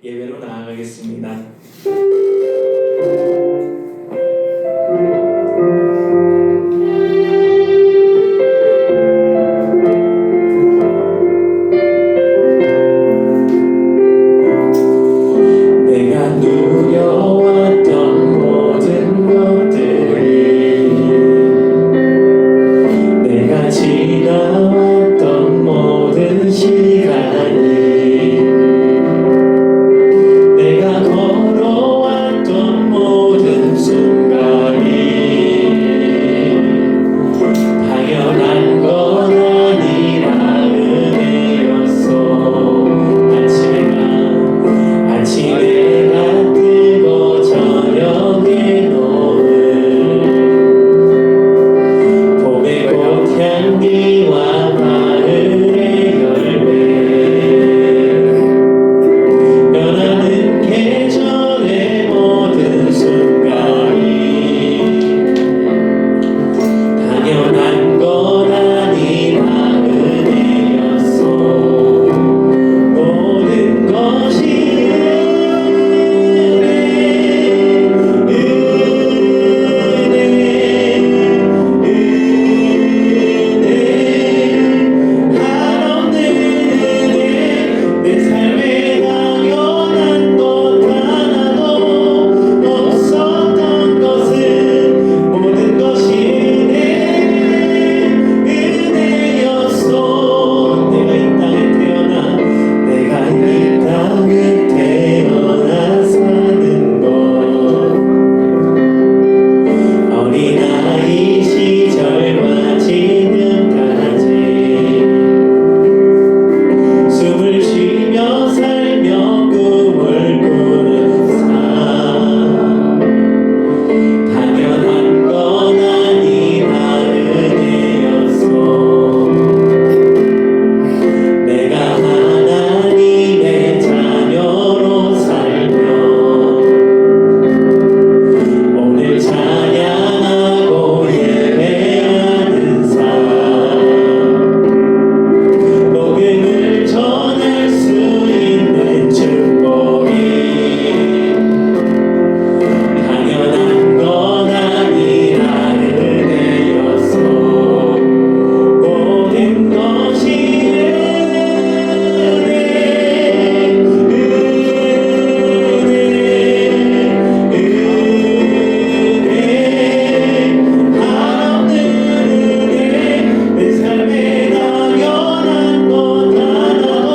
예배로 나아가겠습니다. 내가 누려왔던 모든 것들이, 내가 지나왔던 모든 시간이, 내가 걸어왔던 모든 순간이 당연한 건 아니라 은혜였어. 아침에가 뜨고 저녁에 노을, 봄의 꽃향기와 가을의 열매, 변하는 계절의 모든 순간이 당연한 건 아니라 은혜였어. 모든 것이 한없는 은혜, 내 삶에 당연한 것 하나도 없었던 것은 모든 것이 은혜였어. 내가 이 땅에 태어나 사는 것, 어린아이 시절과 지금까지 숨을 쉬며 살며 꿈을 꾸는 삶, 당연한 건 아니라 은혜였어. 내가 하나님의 자녀로 살며 오늘 찬양하고 예배하는 삶, 복음을 전할 수 있는 축복이 당연한 건 아니라 은혜였어. 모든 것이 한없는 은혜, 내 삶에 당연한 것 하나도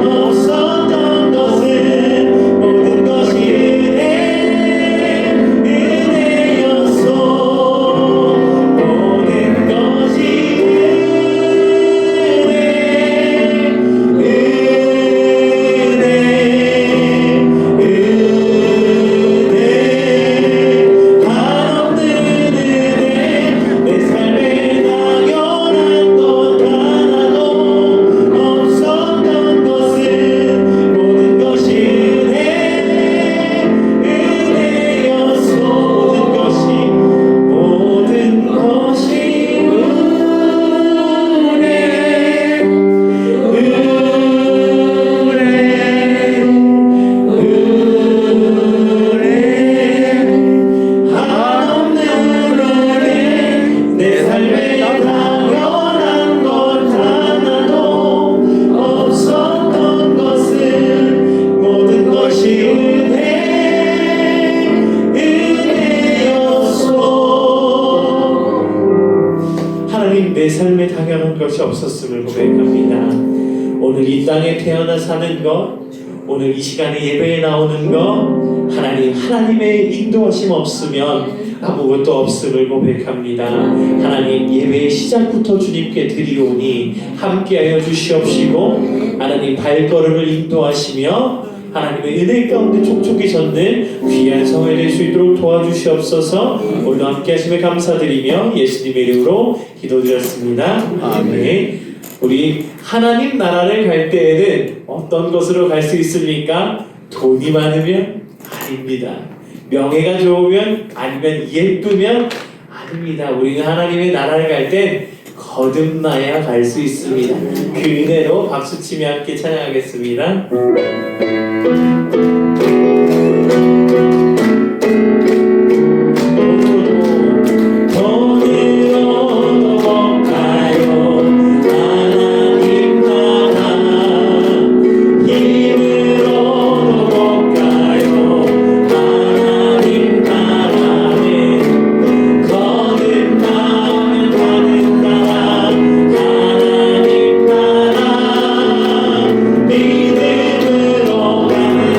없었던 것은 모든 것이 은혜였어. 모든 것이 한없는 은혜, 내 삶에 당연한 것 하나도 없었던 것은 모든 것이 은혜였어. 모든 것이 한없는 은혜, 내 삶에 당연한 것 하나도 없었던 것은 모든 것이 은혜였어. 하나님, 내 삶에 당연한 것이 없었음을 고백합니다. 오늘 이 땅에 태어나 사는 것, 오늘 이 시간에 예배에 나오는 것, 하나님의 인도하심 없으면 아무것도 없음을 고백합니다. 하나님, 예배의 시작부터 주님께 드리오니 함께하여 주시옵시고, 하나님 발걸음을 인도하시며 하나님의 은혜 가운데 촉촉히 젖는 귀한 성회 될 수 있도록 도와주시옵소서. 오늘 함께 하심에 감사드리며 예수님의 이름으로 기도드렸습니다. 아멘. 우리 하나님 나라를 갈 때에는 어떤 것으로 갈 수 있습니까? 돈이 많으면? 아닙니다. 명예가 좋으면? 아니면 예쁘면? 아닙니다. 우리는 하나님의 나라를 갈 땐 거듭나야 갈 수 있습니다. 그 은혜로 박수치며 함께 찬양하겠습니다. 돈으로도 못 가요 하나님 나라 힘으로도 못 가요 하나님 나라에 거듭나면 가는 나라 하나님 나라 믿음으로 가는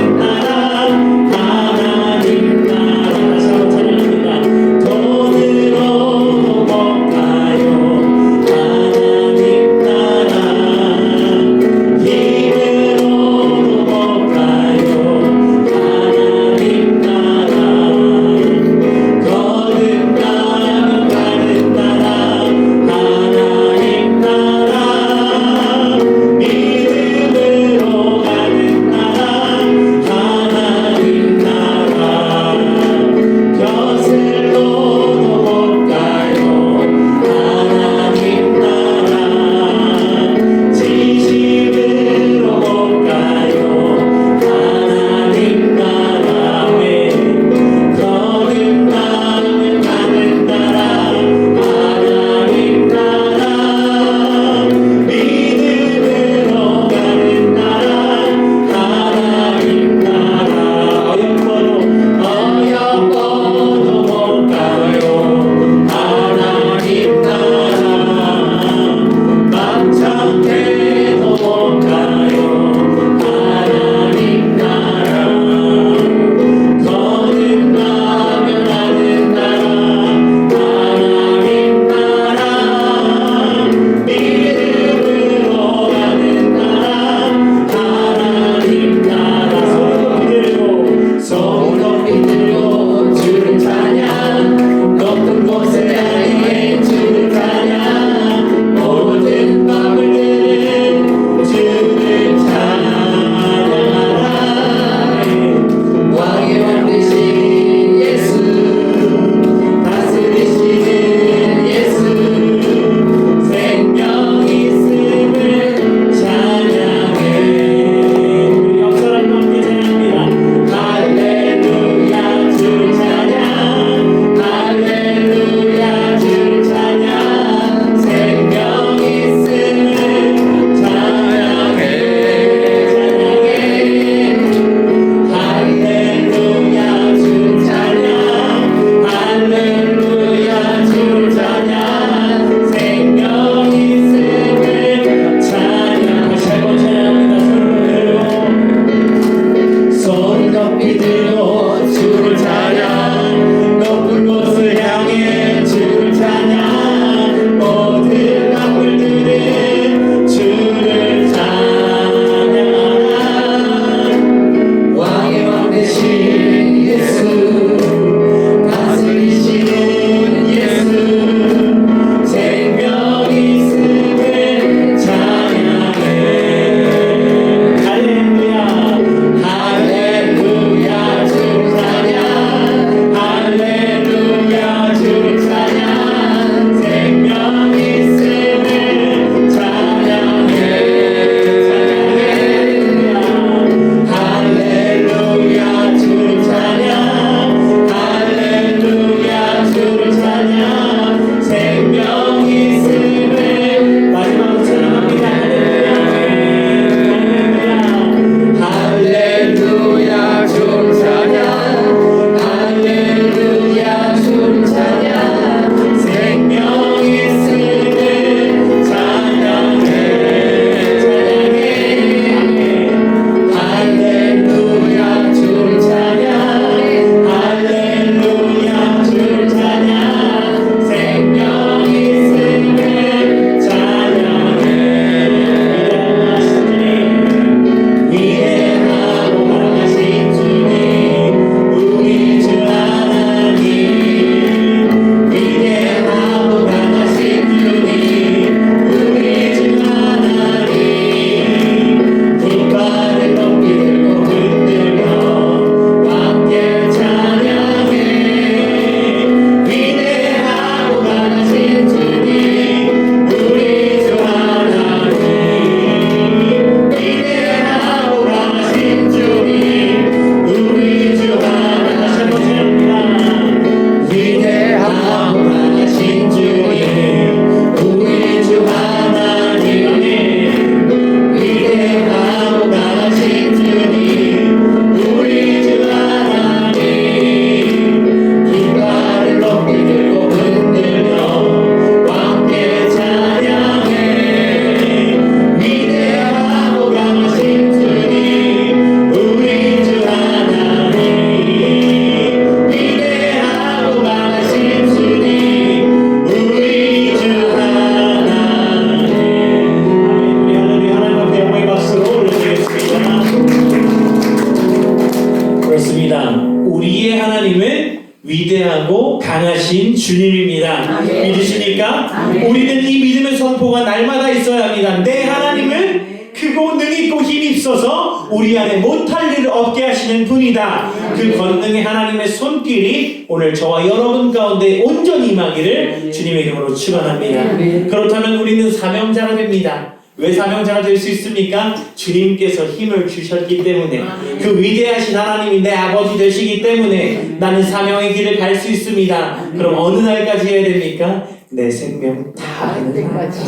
그렇습니다. 우리의 하나님은 위대하고 강하신 주님입니다. 아멘. 믿으십니까? 아멘. 우리는 이 믿음의 선포가 날마다 있어야 합니다. 내 하나님은 크고 능있고 힘있어서 우리 안에 못할 일을 없게 하시는 분이다. 그 권능의 하나님의 손길이 오늘 저와 여러분 가운데 온전히 임하기를 주님의 이름으로 축원합니다. 그렇다면 우리는 사명자가 됩니다. 왜 사명자가 될 수 있습니까? 주님께서 힘을 주셨기 때문에, 그 위대하신 하나님이 내 아버지 되시기 때문에 나는 사명의 길을 갈 수 있습니다. 그럼 어느 날까지 해야 됩니까? 내 생명 다하는 날까지.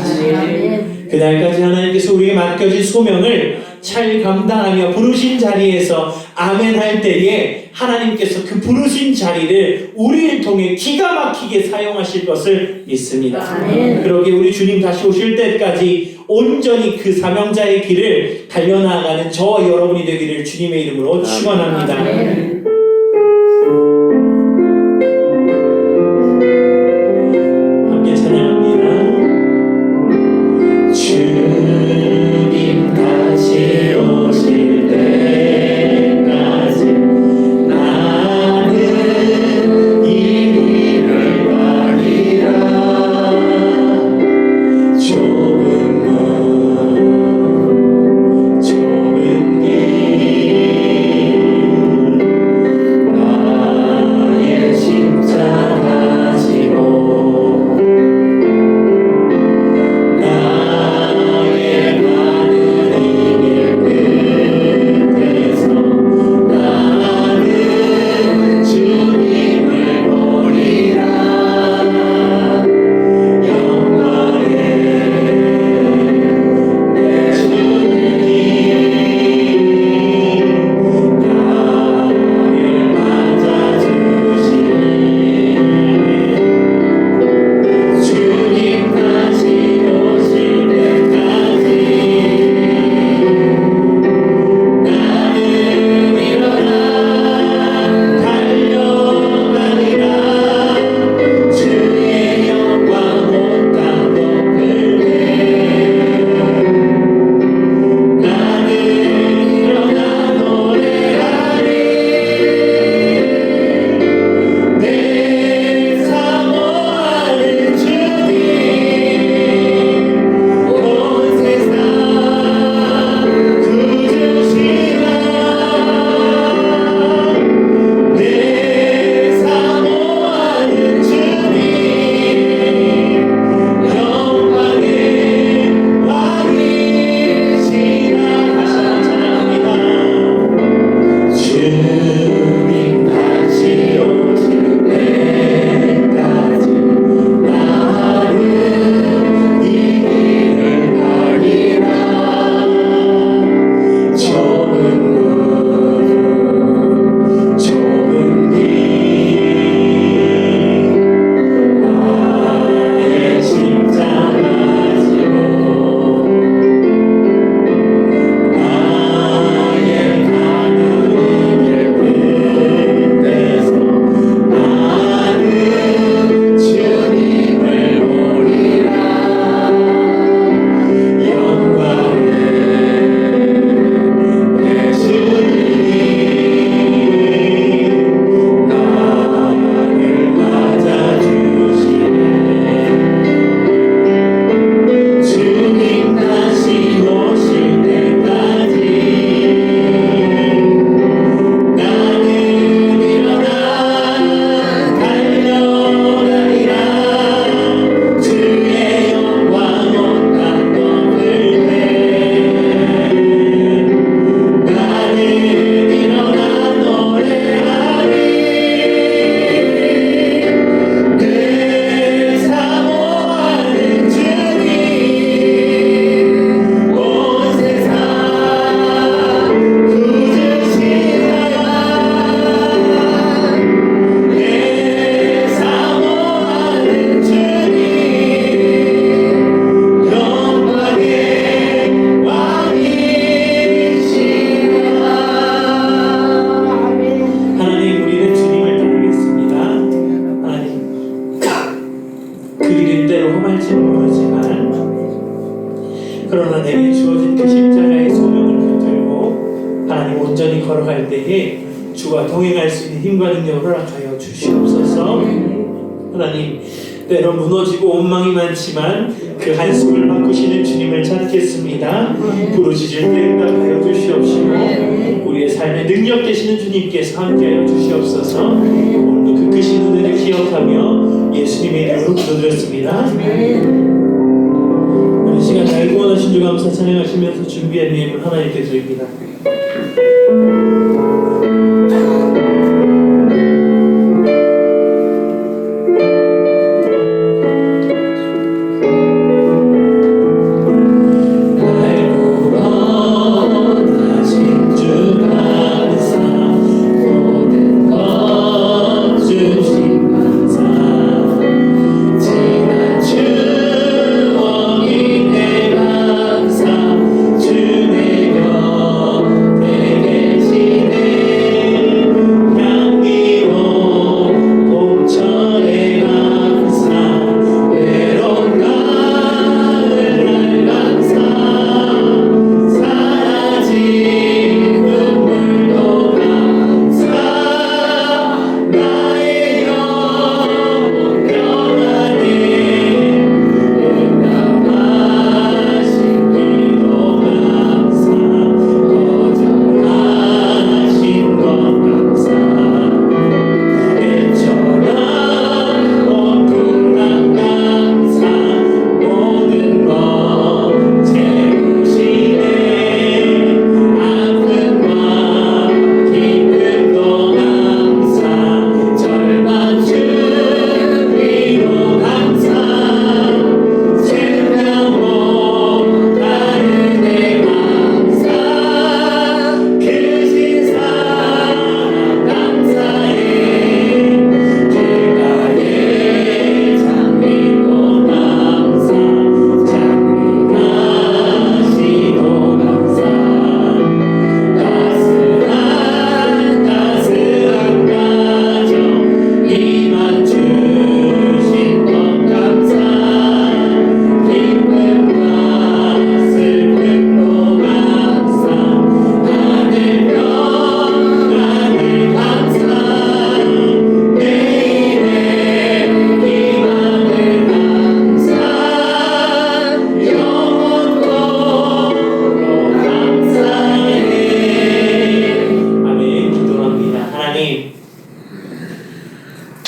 그날까지 하나님께서 우리에게 맡겨진 소명을 잘 감당하며 부르신 자리에서 아멘 할 때에 하나님께서 그 부르신 자리를 우리를 통해 기가 막히게 사용하실 것을 믿습니다. 아멘. 그러기에 우리 주님 다시 오실 때까지 온전히 그 사명자의 길을 달려나가는 저와 여러분이 되기를 주님의 이름으로 축원합니다. 아멘. 함께 찬양합니다. 주님 다시 오실 때까지 나는 이 길을 가리라. 좁은 문 좁은 길 나의 십자가 지고 나의 가는 이 길 끝에서 나는 주님을 보리라. 영광의 내 주님 나를 맞아주시네. 주님 다시 오실 때까지 나는 일어나 달려가리라. 주의 영광 온 땅 덮을 때 나는 일어나 노래하리. 내 사모하는 주님 온 세상 구주시라. 내 사모하는 주님 영광의 왕이시라. 다시 한번 찬양합니다. 주님 다시 오실 때까지 나는 이 길을 가리라. 좁은 문 좁은 길 나의 십자가 지고 나의 가는 이 길 끝에서 나는 주님을 보리라. 영광의 내 주님 나를 맞아주시네. 주님 다시 오실 때까지 나는 일어나 달려가리라. 주의 영광 온 땅 덮을 때 나는 일어나 노래하리. 내 사모하는 주님 온 세상 구주시라. 내 사모하는 주님 영광의 왕이시라. 하나님, 우리는 주님을 따르겠습니다. 하나님, 그 길은 때로 험할지 모르지만 그러나 내게 주어진 그 십자가의 소명을 붙들고 하나님 온전히 걸어갈 때에 주와 동행할 수 있는 힘과 능력을 허락하여 주시옵소서. 하나님, 때로 무너지고 원망이 많지만 그 한숨을 바꾸시는 주님을 찾겠습니다. 부르짖을 때 응답하여 주시옵시고 우리의 삶에 능력 되시는 주님께서 함께하여 주시옵소서. 오늘도 그 크신 은혜를 기억하며 예수님의 이름으로 기도드렸습니다. 이 시간 날 구원하신 주 감사 찬양하시면서 준비한 예물 하나님께 드립니다.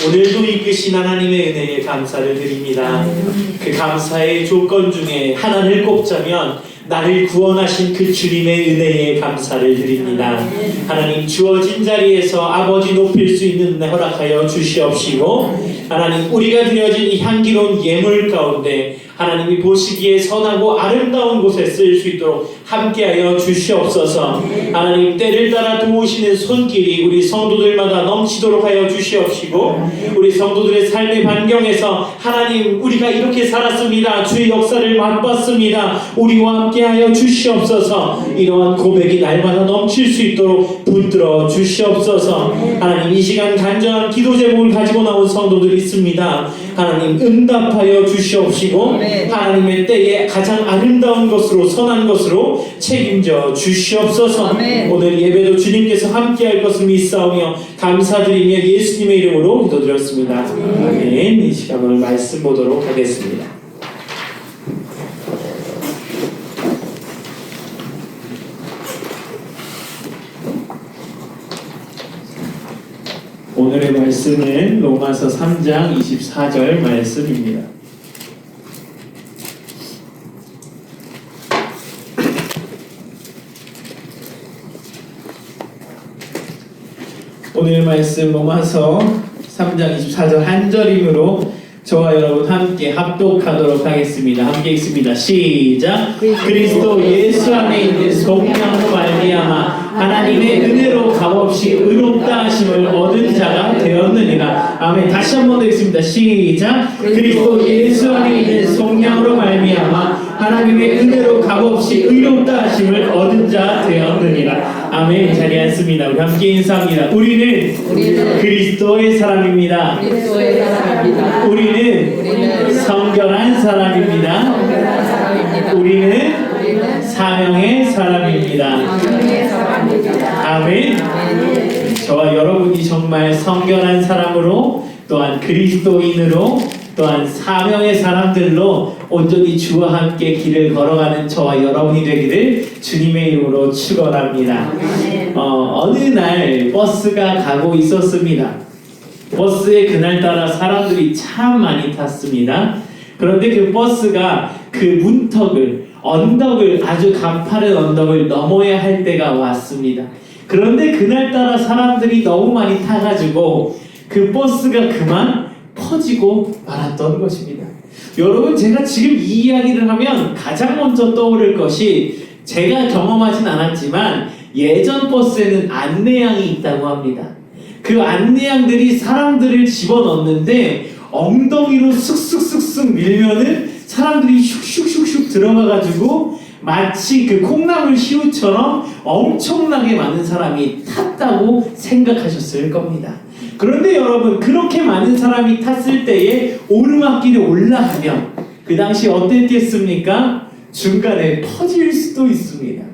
오늘도 이끄신 하나님의 은혜에 감사를 드립니다. 그 감사의 조건 중에 하나를 꼽자면 나를 구원하신 그 주님의 은혜에 감사를 드립니다. 하나님, 주어진 자리에서 아버지 높일 수 있는 은혜 허락하여 주시옵시고, 하나님, 우리가 드려진 이 향기로운 예물 가운데 하나님이 보시기에 선하고 아름다운 곳에 쓰일 수 있도록 함께하여 주시옵소서. 하나님, 때를 따라 도우시는 손길이 우리 성도들마다 넘치도록 하여 주시옵시고, 우리 성도들의 삶의 반경에서 하나님, 우리가 이렇게 살았습니다, 주의 역사를 맛봤습니다, 우리와 함께하여 주시옵소서. 이러한 고백이 날마다 넘칠 수 있도록 붙들어 주시옵소서. 하나님, 이 시간 간절한 기도 제목을 가지고 나온 성도들이 있습니다. 하나님, 응답하여 주시옵시고 하나님의 때에 가장 아름다운 것으로, 선한 것으로 책임져 주시옵소서. 아멘. 오늘 예배도 주님께서 함께할 것을 믿사오며 감사드리며 예수님의 이름으로 기도드렸습니다. 아멘. 이 시간 오늘 말씀 보도록 하겠습니다. 오늘의 말씀은 로마서 3장 24절 말씀입니다. 오늘 말씀 로마서 3장 24절 한 절이므로 저와 여러분 함께 합독하도록 하겠습니다. 함께 읽습니다. 시작. 그리스도 예수 안에 있는 속량으로 말미암아 하나님의 은혜로 값없이 의롭다 하심을 얻은 자가 되었느니라. 아멘. 다시 한 번 더 읽습니다. 시작. 그리스도 예수 안에 있는 속량으로 말미암아 하나님의 은혜로 값없이 의롭다 하심을 얻은 자 되었느니라. 아멘. 자리에 앉습니다. 우리 함께 인사합니다. 우리는 그리스도의 사람입니다. 우리는 성결한 사람입니다. 우리는 사명의 사람입니다. 아멘. 저와 저와 여러분이 정말 성결한 사람으로, 또한 그리스도인으로, 또한 사명의 사람들로 온전히 주와 함께 길을 걸어가는 저와 여러분이 되기를 주님의 이름으로 축원합니다. 어느 날 버스가 가고 있었습니다. 버스에 그날따라 사람들이 참 많이 탔습니다. 그런데 그 버스가 그 문턱을, 언덕을, 아주 가파른 언덕을 넘어야 할 때가 왔습니다. 그런데 그날따라 사람들이 너무 많이 타가지고 그 버스가 그만 퍼지고 말았던 것입니다. 여러분, 제가 지금 이 이야기를 하면 가장 먼저 떠오를 것이, 제가 경험하진 않았지만 예전 버스에는 안내양이 있다고 합니다. 그 안내양들이 사람들을 집어넣는데 엉덩이로 쓱쓱쓱쓱 밀면은 사람들이 슉슉슉슉 들어가가지고 마치 그 콩나물 시루처럼 엄청나게 많은 사람이 탔다고 생각하셨을 겁니다. 그런데 여러분, 그렇게 많은 사람이 탔을 때에 오르막길에 올라가면 그 당시 어땠겠습니까? 중간에 퍼질 수도 있습니다.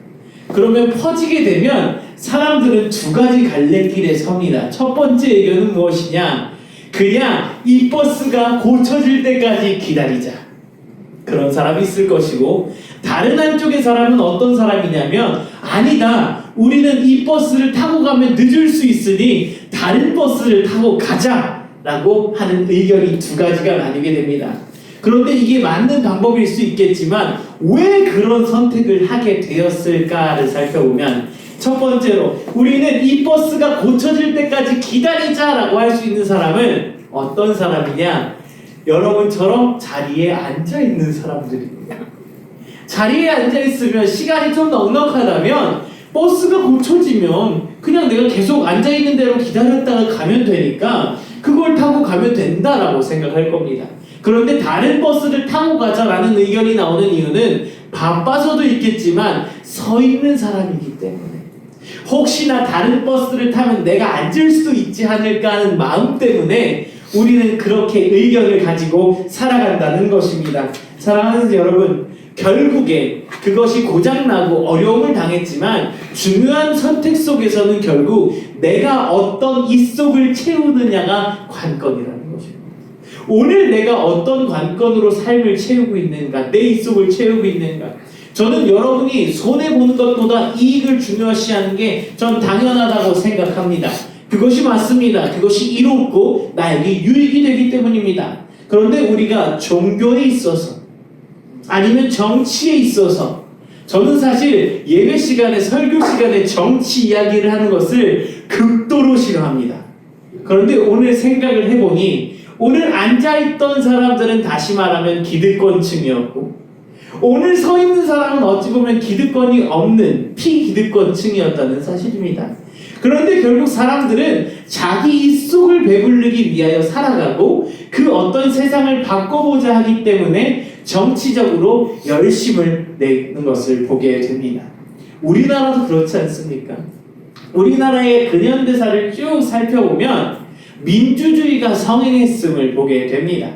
그러면 퍼지게 되면 사람들은 두 가지 갈래길에 섭니다. 첫 번째 의견은 무엇이냐? 그냥 이 버스가 고쳐질 때까지 기다리자. 그런 사람이 있을 것이고, 다른 한쪽의 사람은 어떤 사람이냐면, 아니다, 우리는 이 버스를 타고 가면 늦을 수 있으니 다른 버스를 타고 가자 라고 하는 의견이 두 가지가 나뉘게 됩니다. 그런데 이게 맞는 방법일 수 있겠지만 왜 그런 선택을 하게 되었을까를 살펴보면, 첫 번째로 우리는 이 버스가 고쳐질 때까지 기다리자라고 할 수 있는 사람은 어떤 사람이냐? 여러분처럼 자리에 앉아있는 사람들입니다. 자리에 앉아있으면 시간이 좀 넉넉하다면 버스가 고쳐지면 그냥 내가 계속 앉아있는 대로 기다렸다가 가면 되니까 그걸 타고 가면 된다라고 생각할 겁니다. 그런데 다른 버스를 타고 가자라는 의견이 나오는 이유는 바빠서도 있겠지만 서 있는 사람이기 때문에, 혹시나 다른 버스를 타면 내가 앉을 수도 있지 않을까 하는 마음 때문에 우리는 그렇게 의견을 가지고 살아간다는 것입니다. 사랑하는 여러분, 결국에 그것이 고장나고 어려움을 당했지만 중요한 선택 속에서는 결국 내가 어떤 입속을 채우느냐가 관건이라는 것입니다. 오늘 내가 어떤 관건으로 삶을 채우고 있는가, 내 입속을 채우고 있는가. 저는 여러분이 손해보는 것보다 이익을 중요시하는 게 전 당연하다고 생각합니다. 그것이 맞습니다. 그것이 이롭고 나에게 유익이 되기 때문입니다. 그런데 우리가 종교에 있어서, 아니면 정치에 있어서, 저는 사실 예배 시간에, 설교 시간에 정치 이야기를 하는 것을 극도로 싫어합니다. 그런데 오늘 생각을 해보니 오늘 앉아있던 사람들은 다시 말하면 기득권층이었고, 오늘 서 있는 사람은 어찌 보면 기득권이 없는 피기득권층이었다는 사실입니다. 그런데 결국 사람들은 자기 입속을 배부르기 위하여 살아가고 그 어떤 세상을 바꿔보자 하기 때문에 정치적으로 열심을 내는 것을 보게 됩니다. 우리나라도 그렇지 않습니까? 우리나라의 근현대사를 쭉 살펴보면 민주주의가 성행했음을 보게 됩니다.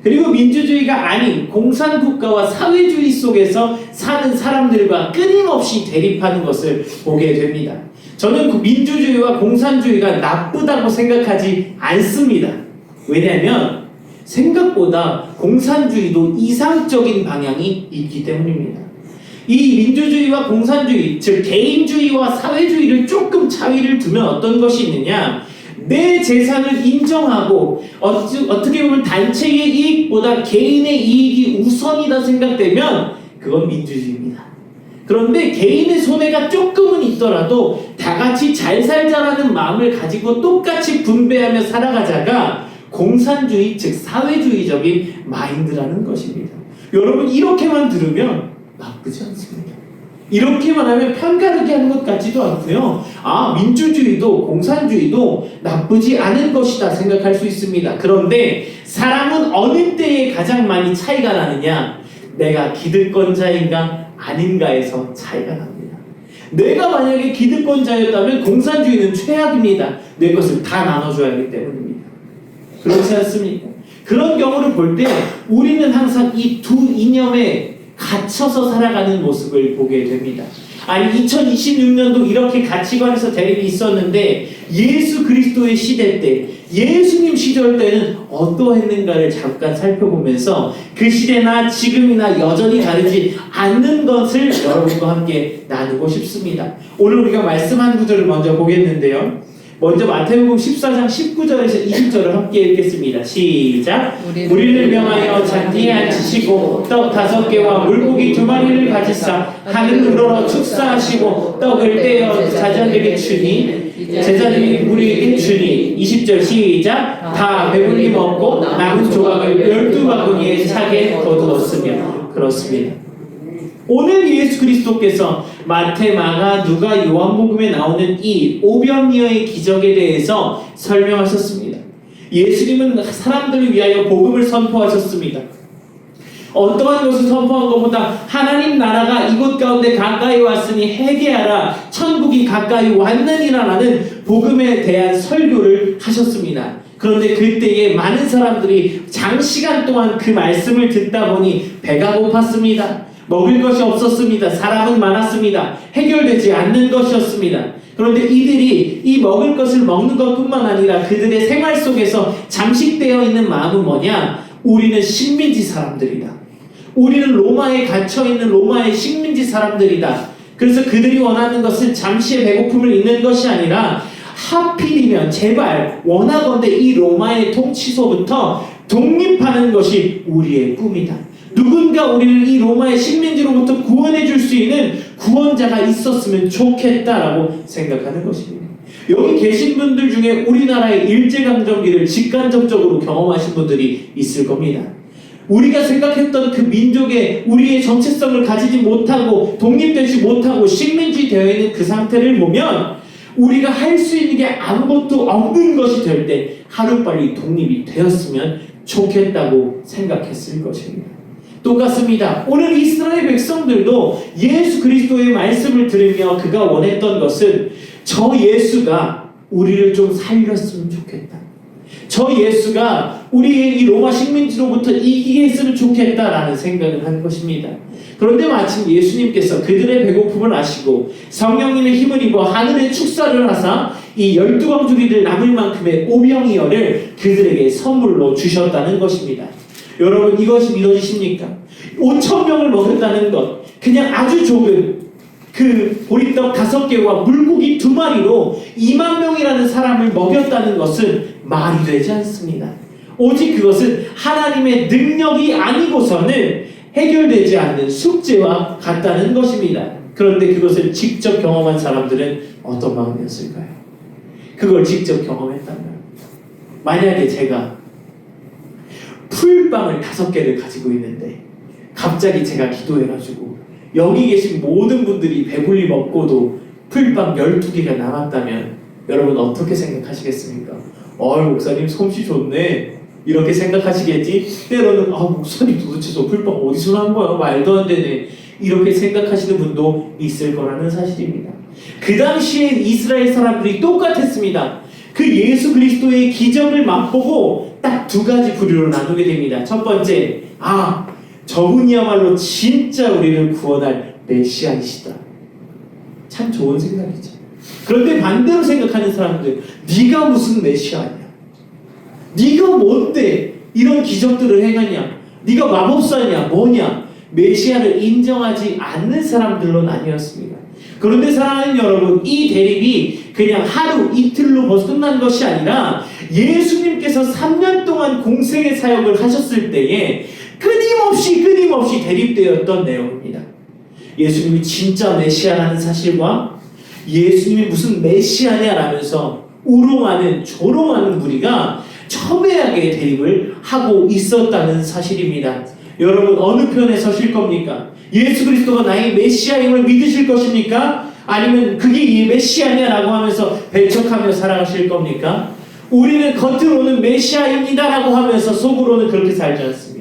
그리고 민주주의가 아닌 공산국가와 사회주의 속에서 사는 사람들과 끊임없이 대립하는 것을 보게 됩니다. 저는 그 민주주의와 공산주의가 나쁘다고 생각하지 않습니다. 왜냐하면 생각보다 공산주의도 이상적인 방향이 있기 때문입니다. 이 민주주의와 공산주의, 즉 개인주의와 사회주의를 조금 차이를 두면 어떤 것이 있느냐? 내 재산을 인정하고 어떻게 보면 단체의 이익보다 개인의 이익이 우선이다 생각되면 그건 민주주의입니다. 그런데 개인의 손해가 조금은 있더라도 다 같이 잘 살자라는 마음을 가지고 똑같이 분배하며 살아가자가 공산주의, 즉 사회주의적인 마인드라는 것입니다. 여러분, 이렇게만 들으면 나쁘지 않습니다. 이렇게만 하면 편가르게 하는 것 같지도 않고요. 민주주의도 공산주의도 나쁘지 않은 것이다 생각할 수 있습니다. 그런데 사람은 어느 때에 가장 많이 차이가 나느냐? 내가 기득권자인가 아닌가에서 차이가 납니다. 내가 만약에 기득권자였다면 공산주의는 최악입니다. 내 것을 다 나눠줘야 하기 때문입니다. 그렇지 않습니까? 그런 경우를 볼 때 우리는 항상 이 두 이념에 갇혀서 살아가는 모습을 보게 됩니다. 아니 2026년도 이렇게 가치관에서 대립이 있었는데 예수 그리스도의 시대 때 예수님 시절 때는 어떠했는가를 잠깐 살펴보면서 그 시대나 지금이나 여전히 다르지 않는 것을 여러분과 함께 나누고 싶습니다. 오늘 우리가 말씀한 구절을 먼저 보겠는데요. 먼저 마태복음 14장 19절에서 20절을 함께 읽겠습니다. 시작. 우리를 명하여 잔디에 앉히시고 떡 5개와 물고기 2마리를 가지사 하늘으로 축사하시고 떡을 떼어 제자들에게 주니 제자들이 우리에게 주니 20절 시작. 다 배불리 먹고 남은 조각을 12바구니에 차게 거두었으며. 그렇습니다. 오늘 예수 그리스도께서 마태, 마가, 누가, 요한복음에 나오는 이 오병이어의 기적에 대해서 설명하셨습니다. 예수님은 사람들을 위하여 복음을 선포하셨습니다. 어떠한 것을 선포한 것보다 하나님 나라가 이곳 가운데 가까이 왔으니 회개하라, 천국이 가까이 왔느니라라는 복음에 대한 설교를 하셨습니다. 그런데 그때에 많은 사람들이 장시간 동안 그 말씀을 듣다 보니 배가 고팠습니다. 먹을 것이 없었습니다. 사람은 많았습니다. 해결되지 않는 것이었습니다. 그런데 이들이 이 먹을 것을 먹는 것뿐만 아니라 그들의 생활 속에서 잠식되어 있는 마음은 뭐냐? 우리는 식민지 사람들이다. 우리는 로마에 갇혀있는 로마의 식민지 사람들이다. 그래서 그들이 원하는 것은 잠시의 배고픔을 잊는 것이 아니라 하필이면 제발 원하건대 이 로마의 통치소부터 독립하는 것이 우리의 꿈이다. 누군가 우리를 이 로마의 식민지로부터 구원해 줄 수 있는 구원자가 있었으면 좋겠다라고 생각하는 것입니다. 여기 계신 분들 중에 우리나라의 일제강점기를 직간접적으로 경험하신 분들이 있을 겁니다. 우리가 생각했던 그 민족의 우리의 정체성을 가지지 못하고 독립되지 못하고 식민지 되어 있는 그 상태를 보면 우리가 할 수 있는 게 아무것도 없는 것이 될 때 하루빨리 독립이 되었으면 좋겠다고 생각했을 것입니다. 똑같습니다. 오늘 이스라엘 백성들도 예수 그리스도의 말씀을 들으며 그가 원했던 것은 저 예수가 우리를 좀 살렸으면 좋겠다. 저 예수가 우리의 이 로마 식민지로부터 이기게 했으면 좋겠다라는 생각을 하는 것입니다. 그런데 마침 예수님께서 그들의 배고픔을 아시고 성령님의 힘을 입어 하늘의 축사를 하사 이 12광주리들 남을 만큼의 오병이어를 그들에게 선물로 주셨다는 것입니다. 여러분 이것이 믿어지십니까? 5,000명을 먹였다는 것, 그냥 아주 적은 그 보리떡 5개와 물고기 2마리로 2만 명이라는 사람을 먹였다는 것은 말이 되지 않습니다. 오직 그것은 하나님의 능력이 아니고서는 해결되지 않는 숙제와 같다는 것입니다. 그런데 그것을 직접 경험한 사람들은 어떤 마음이었을까요? 그걸 직접 경험했다면 만약에 제가 풀빵을 5개를 가지고 있는데 갑자기 제가 기도해가지고 여기 계신 모든 분들이 배불리 먹고도 풀빵 12개가 남았다면 여러분 어떻게 생각하시겠습니까? 목사님 솜씨 좋네 이렇게 생각하시겠지? 때로는 목사님 도대체 저 풀빵 어디서 난 거야? 말도 안 되네 이렇게 생각하시는 분도 있을 거라는 사실입니다. 그 당시에 이스라엘 사람들이 똑같았습니다. 그 예수 그리스도의 기적을 맛보고 딱 2가지 부류로 나누게 됩니다. 첫 번째, 저분이야말로 진짜 우리를 구원할 메시아이시다. 참 좋은 생각이죠. 그런데 반대로 생각하는 사람들, 네가 무슨 메시아냐? 네가 뭔데 이런 기적들을 행하냐? 네가 마법사냐? 뭐냐? 메시아를 인정하지 않는 사람들로 나뉘었습니다. 그런데 사랑하는 여러분, 이 대립이 그냥 하루 이틀로 벌써 끝난 것이 아니라 예수님께서 3년 동안 공생의 사역을 하셨을 때에 끊임없이 대립되었던 내용입니다. 예수님이 진짜 메시아라는 사실과 예수님이 무슨 메시아냐라면서 우롱하는 조롱하는 무리가 첨예하게 대립을 하고 있었다는 사실입니다. 여러분 어느 편에 서실 겁니까? 예수 그리스도가 나의 메시아임을 믿으실 것입니까? 아니면 그게 이 메시아냐라고 하면서 배척하며 살아가실 겁니까? 우리는 겉으로는 메시아입니다라고 하면서 속으로는 그렇게 살지 않습니다.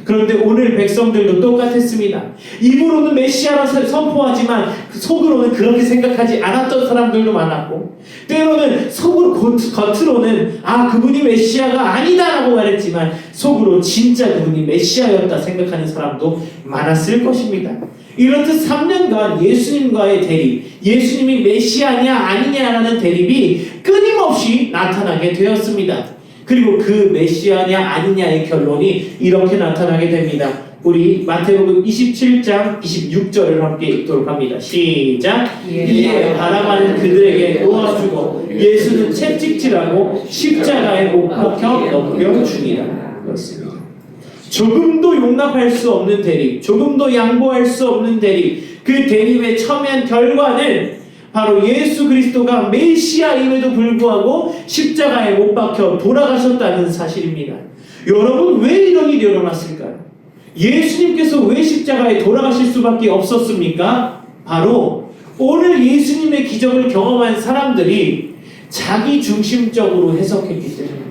그런데 오늘 백성들도 똑같았습니다. 입으로는 메시아라 선포하지만 속으로는 그렇게 생각하지 않았던 사람들도 많았고 때로는 겉으로는 그분이 메시아가 아니다라고 말했지만 속으로 진짜 그분이 메시아였다 생각하는 사람도 많았을 것입니다. 이렇듯 3년간 예수님과의 대립, 예수님이 메시아냐 아니냐라는 대립이 끊임없이 나타나게 되었습니다. 그리고 그 메시아냐 아니냐의 결론이 이렇게 나타나게 됩니다. 우리 마태복음 27장 26절을 함께 읽도록 합니다. 시작. 이에 바라만 그들에게 놓아주고 예수는 채찍질하고 십자가에 못 박혀 넘겨주니라. 그렇습니다. 조금도 용납할 수 없는 대립, 조금도 양보할 수 없는 대립, 그 대립에 첨예한 결과는 바로 예수 그리스도가 메시아임에도 불구하고 십자가에 못 박혀 돌아가셨다는 사실입니다. 여러분, 왜 이런 일이 일어났을까요? 예수님께서 왜 십자가에 돌아가실 수밖에 없었습니까? 바로 오늘 예수님의 기적을 경험한 사람들이 자기 중심적으로 해석했기 때문입니다.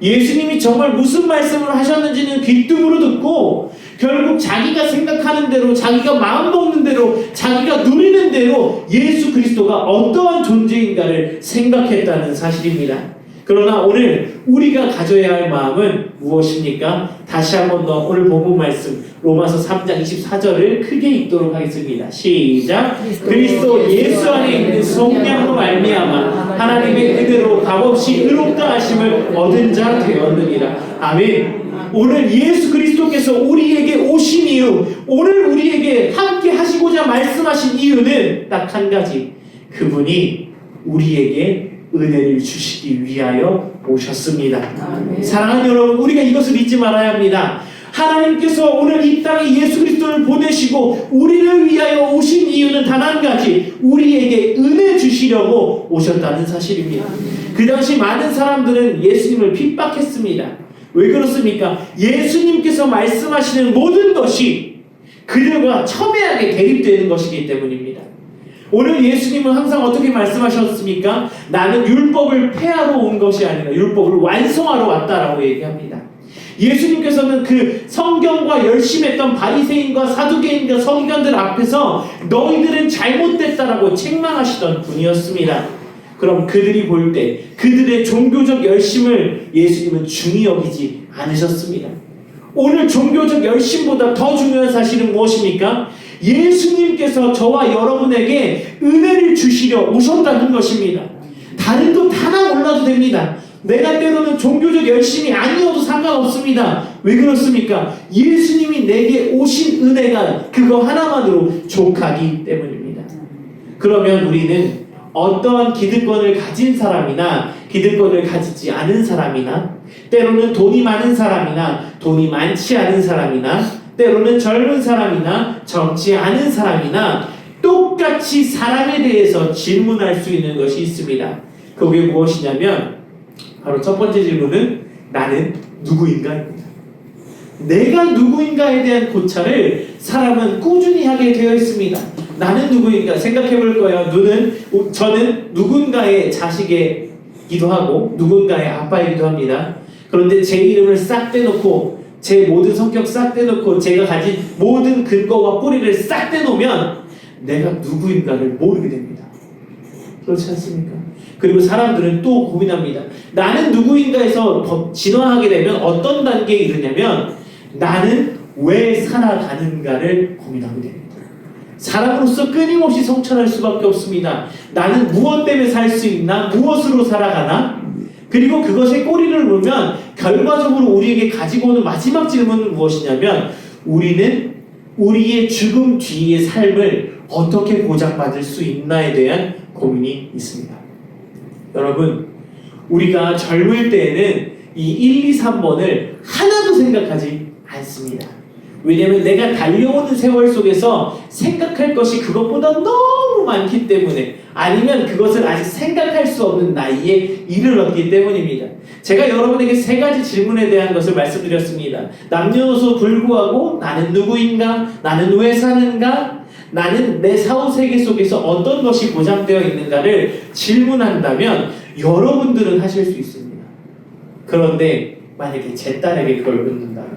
예수님이 정말 무슨 말씀을 하셨는지는 귓등으로 듣고 결국 자기가 생각하는 대로, 자기가 마음먹는 대로, 자기가 누리는 대로 예수 그리스도가 어떠한 존재인가를 생각했다는 사실입니다. 그러나 오늘 우리가 가져야 할 마음은 무엇입니까? 다시 한번 더 오늘 본문 말씀 로마서 3장 24절을 크게 읽도록 하겠습니다. 시작. 그리스도 예수 안에 있는 성령으로 말미암아 하나님의 그대로 값없이 의롭다 하심을 얻은 자 되었느니라. 아멘. 오늘 예수 그리스도께서 우리에게 오신 이유, 오늘 우리에게 함께 하시고자 말씀하신 이유는 딱 한 가지. 그분이 우리에게 은혜를 주시기 위하여 오셨습니다. 아멘. 사랑하는 여러분, 우리가 이것을 잊지 말아야 합니다. 하나님께서 오늘 이 땅에 예수 그리스도를 보내시고 우리를 위하여 오신 이유는 단 한 가지, 우리에게 은혜 주시려고 오셨다는 사실입니다. 그 당시 많은 사람들은 예수님을 핍박했습니다. 왜 그렇습니까? 예수님께서 말씀하시는 모든 것이 그들과 첨예하게 대립되는 것이기 때문입니다. 오늘 예수님은 항상 어떻게 말씀하셨습니까? 나는 율법을 폐하러 온 것이 아니라 율법을 완성하러 왔다라고 얘기합니다. 예수님께서는 그 성경과 열심했던 바리새인과 사두개인과 서기관들 앞에서 너희들은 잘못됐다라고 책망하시던 분이었습니다. 그럼 그들이 볼 때 그들의 종교적 열심을 예수님은 중히 여기지 않으셨습니다. 오늘 종교적 열심보다 더 중요한 사실은 무엇입니까? 예수님께서 저와 여러분에게 은혜를 주시려 오셨다는 것입니다. 다른 것 하나 몰라도 됩니다. 내가 때로는 종교적 열심이 아니어도 상관없습니다. 왜 그렇습니까? 예수님이 내게 오신 은혜가 그거 하나만으로 족하기 때문입니다. 그러면 우리는 어떠한 기득권을 가진 사람이나 기득권을 가지지 않은 사람이나 때로는 돈이 많은 사람이나 돈이 많지 않은 사람이나 때로는 젊은 사람이나 젊지 않은 사람이나 똑같이 사람에 대해서 질문할 수 있는 것이 있습니다. 그게 무엇이냐면 바로 첫 번째 질문은 나는 누구인가입니다. 내가 누구인가에 대한 고찰을 사람은 꾸준히 하게 되어 있습니다. 나는 누구인가 생각해 볼 거예요. 저는 누군가의 자식이기도 하고 누군가의 아빠이기도 합니다. 그런데 제 이름을 싹 떼놓고 제 모든 성격 싹 떼놓고 제가 가진 모든 근거와 뿌리를 싹 떼놓으면 내가 누구인가를 모르게 됩니다. 그렇지 않습니까? 그리고 사람들은 또 고민합니다. 나는 누구인가에서 진화하게 되면 어떤 단계에 이르냐면 나는 왜 살아가는가를 고민하게 됩니다. 사람으로서 끊임없이 성찰할 수밖에 없습니다. 나는 무엇 때문에 살 수 있나? 무엇으로 살아가나? 그리고 그것에 꼬리를 물면 결과적으로 우리에게 가지고 오는 마지막 질문은 무엇이냐면 우리는 우리의 죽음 뒤의 삶을 어떻게 보장받을 수 있나에 대한 고민이 있습니다. 여러분, 우리가 젊을 때에는 이 1, 2, 3번을 하나도 생각하지 않습니다. 왜냐하면 내가 달려오는 세월 속에서 생각할 것이 그것보다 너무 많기 때문에, 아니면 그것을 아직 생각할 수 없는 나이에 이르렀기 때문입니다. 제가 여러분에게 세 가지 질문에 대한 것을 말씀드렸습니다. 남녀노소 불구하고 나는 누구인가? 나는 왜 사는가? 나는 내 사후세계 속에서 어떤 것이 보장되어 있는가를 질문한다면 여러분들은 하실 수 있습니다. 그런데 만약에 제 딸에게 그걸 묻는다면,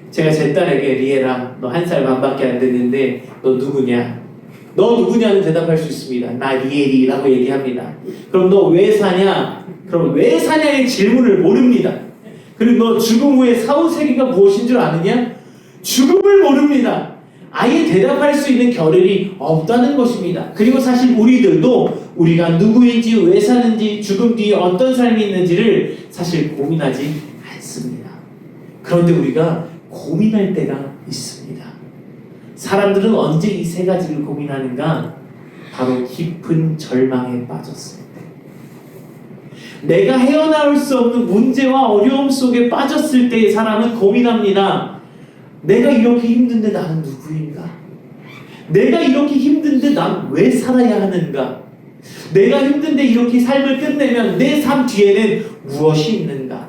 제가 제 딸에게 리에라, 너 1살 반밖에 안 됐는데 너 누구냐? 너 누구냐는 대답할 수 있습니다. 나 리엘이라고 얘기합니다. 그럼 너 왜 사냐? 그럼 왜 사냐의 질문을 모릅니다. 그리고 너 죽음 후에 사후세계가 무엇인 줄 아느냐? 죽음을 모릅니다. 아예 대답할 수 있는 겨를이 없다는 것입니다. 그리고 사실 우리들도 우리가 누구인지, 왜 사는지, 죽음 뒤에 어떤 삶이 있는지를 사실 고민하지 않습니다. 그런데 우리가 고민할 때가 있습니다. 사람들은 언제 이 세 가지를 고민하는가? 바로 깊은 절망에 빠졌을 때, 내가 헤어나올 수 없는 문제와 어려움 속에 빠졌을 때 사람은 고민합니다. 내가 이렇게 힘든데 나는 누구인가? 내가 이렇게 힘든데 난 왜 살아야 하는가? 내가 힘든데 이렇게 삶을 끝내면 내 삶 뒤에는 무엇이 있는가?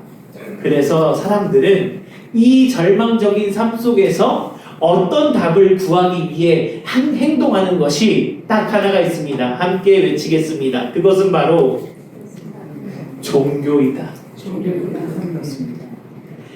그래서 사람들은 이 절망적인 삶 속에서 어떤 답을 구하기 위해 행동하는 것이 딱 하나가 있습니다. 함께 외치겠습니다. 그것은 바로 종교이다.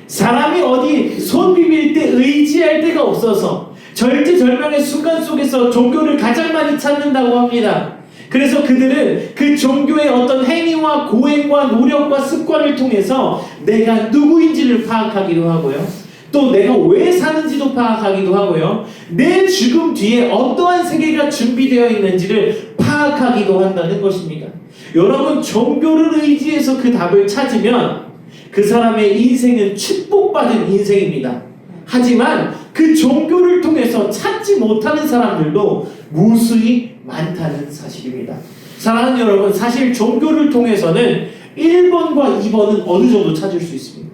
사람이 어디 손 비빌 때 의지할 데가 없어서 절제절명의 순간 속에서 종교를 가장 많이 찾는다고 합니다. 그래서 그들은 그 종교의 어떤 행위와 고행과 노력과 습관을 통해서 내가 누구인지를 파악하기도 하고요, 또 내가 왜 사는지도 파악하기도 하고요, 내 죽음 뒤에 어떠한 세계가 준비되어 있는지를 파악하기도 한다는 것입니다. 여러분, 종교를 의지해서 그 답을 찾으면 그 사람의 인생은 축복받은 인생입니다. 하지만 그 종교를 통해서 찾지 못하는 사람들도 무수히 많다는 사실입니다. 사랑하는 여러분, 사실 종교를 통해서는 1번과 2번은 어느 정도 찾을 수 있습니다.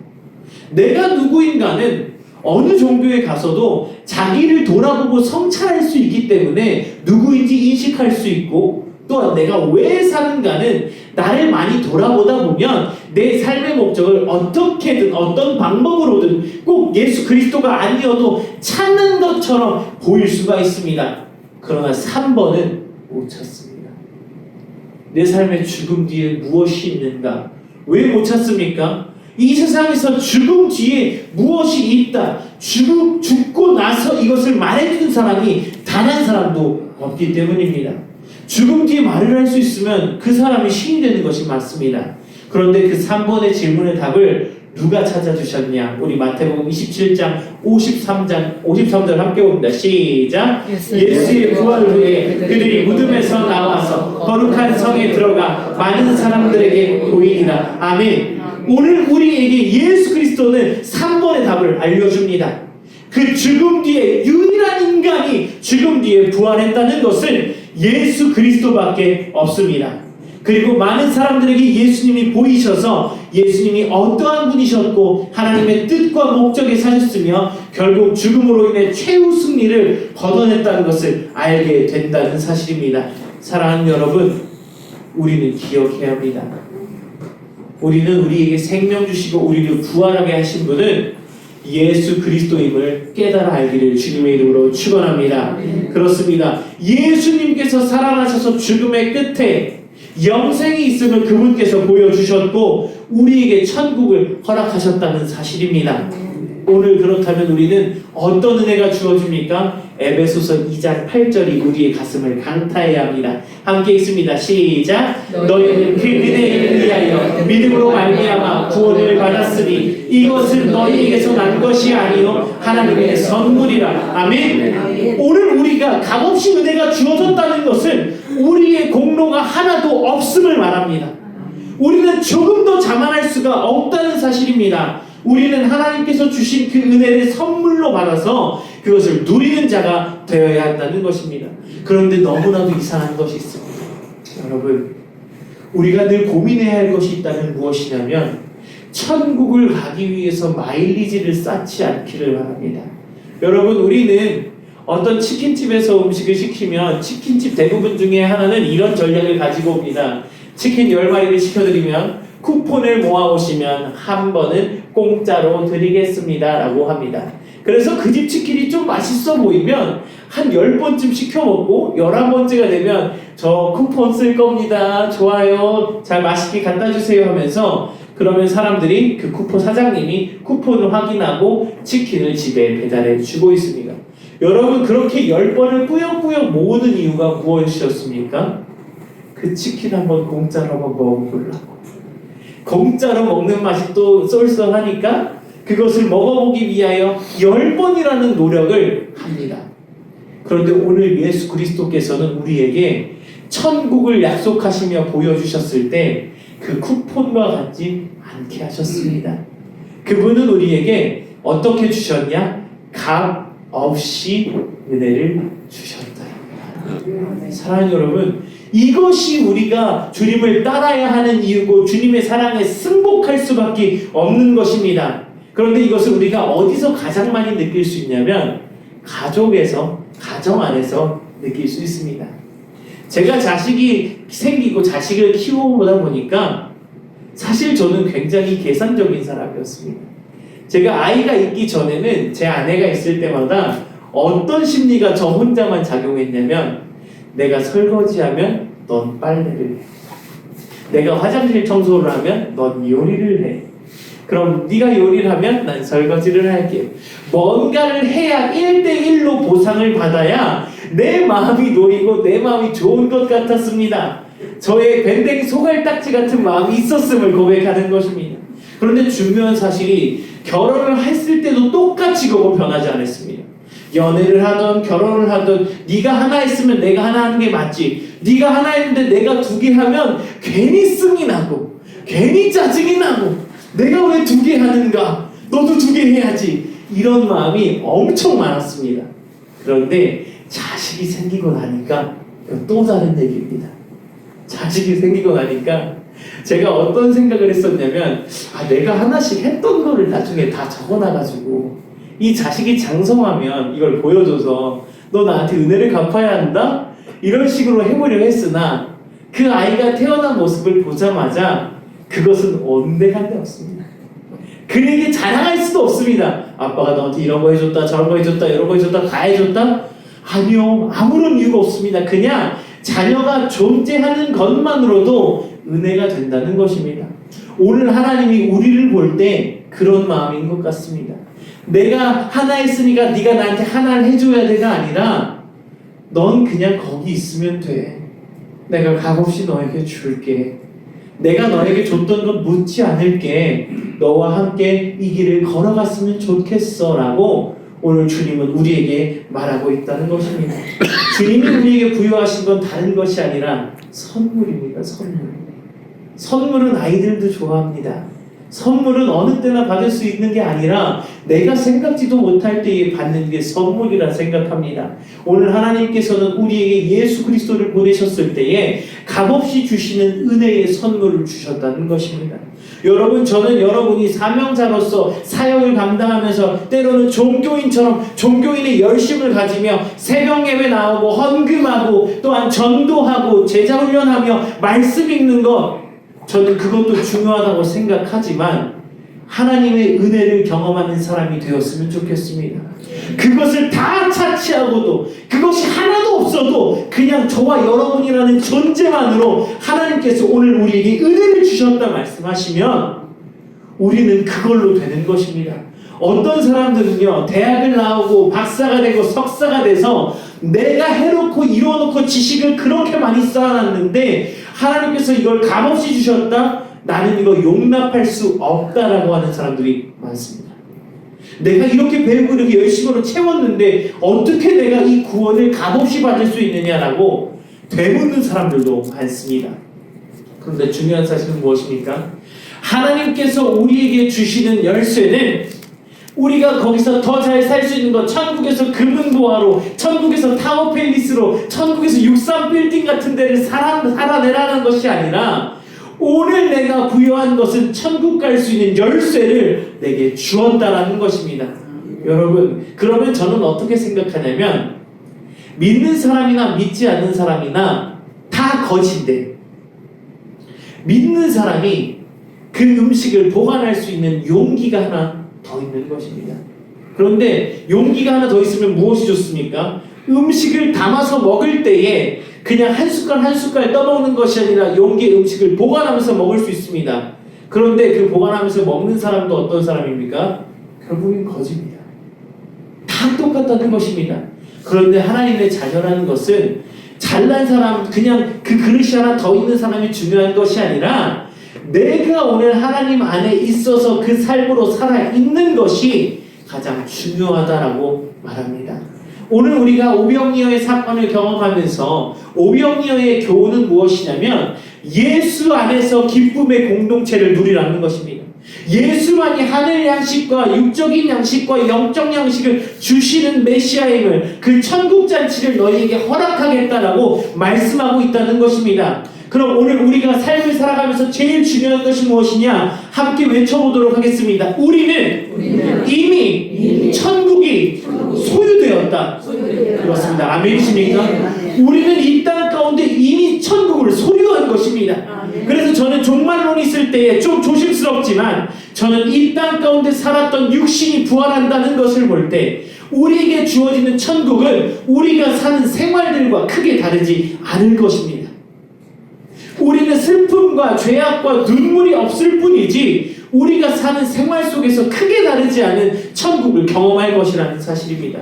내가 누구인가는 어느 종교에 가서도 자기를 돌아보고 성찰할 수 있기 때문에 누구인지 인식할 수 있고, 또한 내가 왜 사는가는 나를 많이 돌아보다 보면 내 삶의 목적을 어떻게든 어떤 방법으로든 꼭 예수 그리스도가 아니어도 찾는 것처럼 보일 수가 있습니다. 그러나 3번은 못 찾습니다. 내 삶의 죽음 뒤에 무엇이 있는가? 왜 못 찾습니까? 이 세상에서 죽음 뒤에 무엇이 있다, 죽고 나서 이것을 말해주는 사람이 단 한 사람도 없기 때문입니다. 죽음 뒤에 말을 할 수 있으면 그 사람이 신이 되는 것이 맞습니다. 그런데 그 3번의 질문의 답을 누가 찾아주셨냐? 우리 마태복음 27장 53절 함께 봅니다. 시작. 예수의 부활 후에 그들이 무덤에서 나와서 거룩한 성에 들어가 많은 사람들에게 보이니라. 아멘. 오늘 우리에게 예수 그리스도는 3번의 답을 알려줍니다. 그 죽음 뒤에 유일한 인간이 죽음 뒤에 부활했다는 것은 예수 그리스도밖에 없습니다. 그리고 많은 사람들에게 예수님이 보이셔서 예수님이 어떠한 분이셨고 하나님의 뜻과 목적에 사셨으며 결국 죽음으로 인해 최후 승리를 거둬냈다는 것을 알게 된다는 사실입니다. 사랑하는 여러분, 우리는 기억해야 합니다. 우리는 우리에게 생명 주시고 우리를 부활하게 하신 분은 예수 그리스도임을 깨달아 알기를 주님의 이름으로 축원합니다. 그렇습니다. 예수님께서 살아나셔서 죽음의 끝에 영생이 있음을 그분께서 보여주셨고 우리에게 천국을 허락하셨다는 사실입니다. 오늘 그렇다면 우리는 어떤 은혜가 주어집니까? 에베소서 2장 8절이 우리의 가슴을 강타해야 합니다. 함께 읽습니다. 시작. 너희는 그 은혜에 의하여 믿음으로 말미암아 구원을 받았으니 이것은 너희에게서 난 것이 아니요 하나님의 선물이라. 아멘. 오늘 우리가 값없이 은혜가 주어졌다는 것은 우리의 공로가 하나도 없음을 말합니다. 우리는 조금도 자만할 수가 없다는 사실입니다. 우리는 하나님께서 주신 그 은혜를 선물로 받아서 그것을 누리는 자가 되어야 한다는 것입니다. 그런데 너무나도 이상한 것이 있습니다. 여러분, 우리가 늘 고민해야 할 것이 있다면 무엇이냐면 천국을 가기 위해서 마일리지를 쌓지 않기를 바랍니다. 여러분, 우리는 어떤 치킨집에서 음식을 시키면 치킨집 대부분 중에 하나는 이런 전략을 가지고 옵니다. 치킨 10마리를 시켜드리면 쿠폰을 모아오시면 한 번은 공짜로 드리겠습니다 라고 합니다. 그래서 그 집 치킨이 좀 맛있어 보이면 한 10번쯤 시켜먹고 11번째가 되면 저 쿠폰 쓸 겁니다. 좋아요. 잘 맛있게 갖다 주세요 하면서 그러면 사람들이 그 쿠폰 사장님이 쿠폰을 확인하고 치킨을 집에 배달해 주고 있습니다. 여러분, 그렇게 10번을 꾸역꾸역 모으는 이유가 무엇이었습니까? 그 치킨 한번 공짜로 한번 먹어보려고. 공짜로 먹는 맛이 또 쏠쏠하니까 그것을 먹어보기 위하여 10번이라는 노력을 합니다. 그런데 오늘 예수 그리스도께서는 우리에게 천국을 약속하시며 보여주셨을 때 그 쿠폰과 같지 않게 하셨습니다. 그분은 우리에게 어떻게 주셨냐? 값 없이 은혜를 주셨다. 사랑하는 여러분, 이것이 우리가 주님을 따라야 하는 이유고 주님의 사랑에 승복할 수밖에 없는 것입니다. 그런데 이것을 우리가 어디서 가장 많이 느낄 수 있냐면 가족에서, 가정 안에서 느낄 수 있습니다. 제가 자식이 생기고 자식을 키워보다 보니까 사실 저는 굉장히 계산적인 사람이었습니다. 제가 아이가 있기 전에는 제 아내가 있을 때마다 어떤 심리가 저 혼자만 작용했냐면 내가 설거지하면 넌 빨래를 해. 내가 화장실 청소를 하면 넌 요리를 해. 그럼 네가 요리를 하면 난 설거지를 할게. 뭔가를 해야 1대1로 보상을 받아야 내 마음이 놓이고 내 마음이 좋은 것 같았습니다. 저의 밴댕이 소갈딱지 같은 마음이 있었음을 고백하는 것입니다. 그런데 중요한 사실이 결혼을 했을 때도 똑같이 그거 변하지 않았습니다. 연애를 하던 결혼을 하던 네가 하나 했으면 내가 하나 하는 게 맞지. 네가 하나 했는데 내가 두 개 하면 괜히 승이 나고 괜히 짜증이 나고 내가 왜 두 개 하는가? 너도 두 개 해야지. 이런 마음이 엄청 많았습니다. 그런데 자식이 생기고 나니까 또 다른 얘기입니다. 자식이 생기고 나니까 제가 어떤 생각을 했었냐면 내가 하나씩 했던 거를 나중에 다 적어놔가지고 이 자식이 장성하면 이걸 보여줘서 너 나한테 은혜를 갚아야 한다? 이런 식으로 해보려 했으나 그 아이가 태어난 모습을 보자마자 그것은 온데간데 없습니다. 그에게 자랑할 수도 없습니다. 아빠가 너한테 이런 거 해줬다, 저런 거 해줬다, 이런 거 해줬다, 다 해줬다? 아니요, 아무런 이유가 없습니다. 그냥 자녀가 존재하는 것만으로도 은혜가 된다는 것입니다. 오늘 하나님이 우리를 볼 때 그런 마음인 것 같습니다. 내가 하나 했으니까 네가 나한테 하나를 해줘야 돼가 아니라 넌 그냥 거기 있으면 돼. 내가 값없이 너에게 줄게. 내가 너에게 줬던 건 묻지 않을게. 너와 함께 이 길을 걸어갔으면 좋겠어 라고 오늘 주님은 우리에게 말하고 있다는 것입니다. 주님이 우리에게 부여하신 건 다른 것이 아니라 선물입니다. 선물. 선물은 아이들도 좋아합니다. 선물은 어느 때나 받을 수 있는 게 아니라 내가 생각지도 못할 때에 받는 게 선물이라 생각합니다. 오늘 하나님께서는 우리에게 예수 그리스도를 보내셨을 때에 값없이 주시는 은혜의 선물을 주셨다는 것입니다. 여러분, 저는 여러분이 사명자로서 사역을 감당하면서 때로는 종교인처럼 종교인의 열심을 가지며 새벽 예배 나오고 헌금하고 또한 전도하고 제자훈련하며 말씀 읽는 것, 저는 그것도 중요하다고 생각하지만 하나님의 은혜를 경험하는 사람이 되었으면 좋겠습니다. 그것을 다 차치하고도 그것이 하나도 없어도 그냥 저와 여러분이라는 존재만으로 하나님께서 오늘 우리에게 은혜를 주셨다 말씀하시면 우리는 그걸로 되는 것입니다. 어떤 사람들은요, 대학을 나오고 박사가 되고 석사가 돼서 내가 해놓고 이뤄놓고 지식을 그렇게 많이 쌓아놨는데 하나님께서 이걸 값없이 주셨다? 나는 이거 용납할 수 없다라고 하는 사람들이 많습니다. 내가 이렇게 배우고 이렇게 열심으로 채웠는데 어떻게 내가 이 구원을 값없이 받을 수 있느냐라고 되묻는 사람들도 많습니다. 그런데 중요한 사실은 무엇입니까? 하나님께서 우리에게 주시는 열쇠는 우리가 거기서 더 잘 살 수 있는 것, 천국에서 금은보화로, 천국에서 타워팰리스로, 천국에서 63빌딩 같은 데를 살아내라는 것이 아니라 오늘 내가 부여한 것은 천국 갈 수 있는 열쇠를 내게 주었다라는 것입니다. 여러분, 그러면 저는 어떻게 생각하냐면 믿는 사람이나 믿지 않는 사람이나 다 거짓인데 믿는 사람이 그 음식을 보관할 수 있는 용기가 하나 더 있는 것입니다. 그런데 용기가 하나 더 있으면 무엇이 좋습니까? 음식을 담아서 먹을 때에 그냥 한 숟갈 한 숟갈 떠먹는 것이 아니라 용기에 음식을 보관하면서 먹을 수 있습니다. 그런데 그 보관하면서 먹는 사람도 어떤 사람입니까? 결국엔 거짓입니다. 다 똑같다는 것입니다. 그런데 하나님의 자녀라는 것은 잘난 사람, 그냥 그 그릇이 하나 더 있는 사람이 중요한 것이 아니라 내가 오늘 하나님 안에 있어서 그 삶으로 살아있는 것이 가장 중요하다라고 말합니다. 오늘 우리가 오병이어의 사건을 경험하면서 오병이어의 교훈은 무엇이냐면 예수 안에서 기쁨의 공동체를 누리라는 것입니다. 예수만이 하늘 양식과 육적인 양식과 영적 양식을 주시는 메시아임을, 그 천국 잔치를 너희에게 허락하겠다라고 말씀하고 있다는 것입니다. 그럼 오늘 우리가 삶을 살아가면서 제일 중요한 것이 무엇이냐? 함께 외쳐보도록 하겠습니다. 우리는 이미 천국이 소유되었다. 그렇습니다. 아멘이십니까? 우리는 이 땅 가운데 이미 천국을 소유한 것입니다. 그래서 저는 종말론이 있을 때에 좀 조심스럽지만 저는 이 땅 가운데 살았던 육신이 부활한다는 것을 볼 때 우리에게 주어지는 천국은 우리가 사는 생활들과 크게 다르지 않을 것입니다. 우리는 슬픔과 죄악과 눈물이 없을 뿐이지 우리가 사는 생활 속에서 크게 다르지 않은 천국을 경험할 것이라는 사실입니다.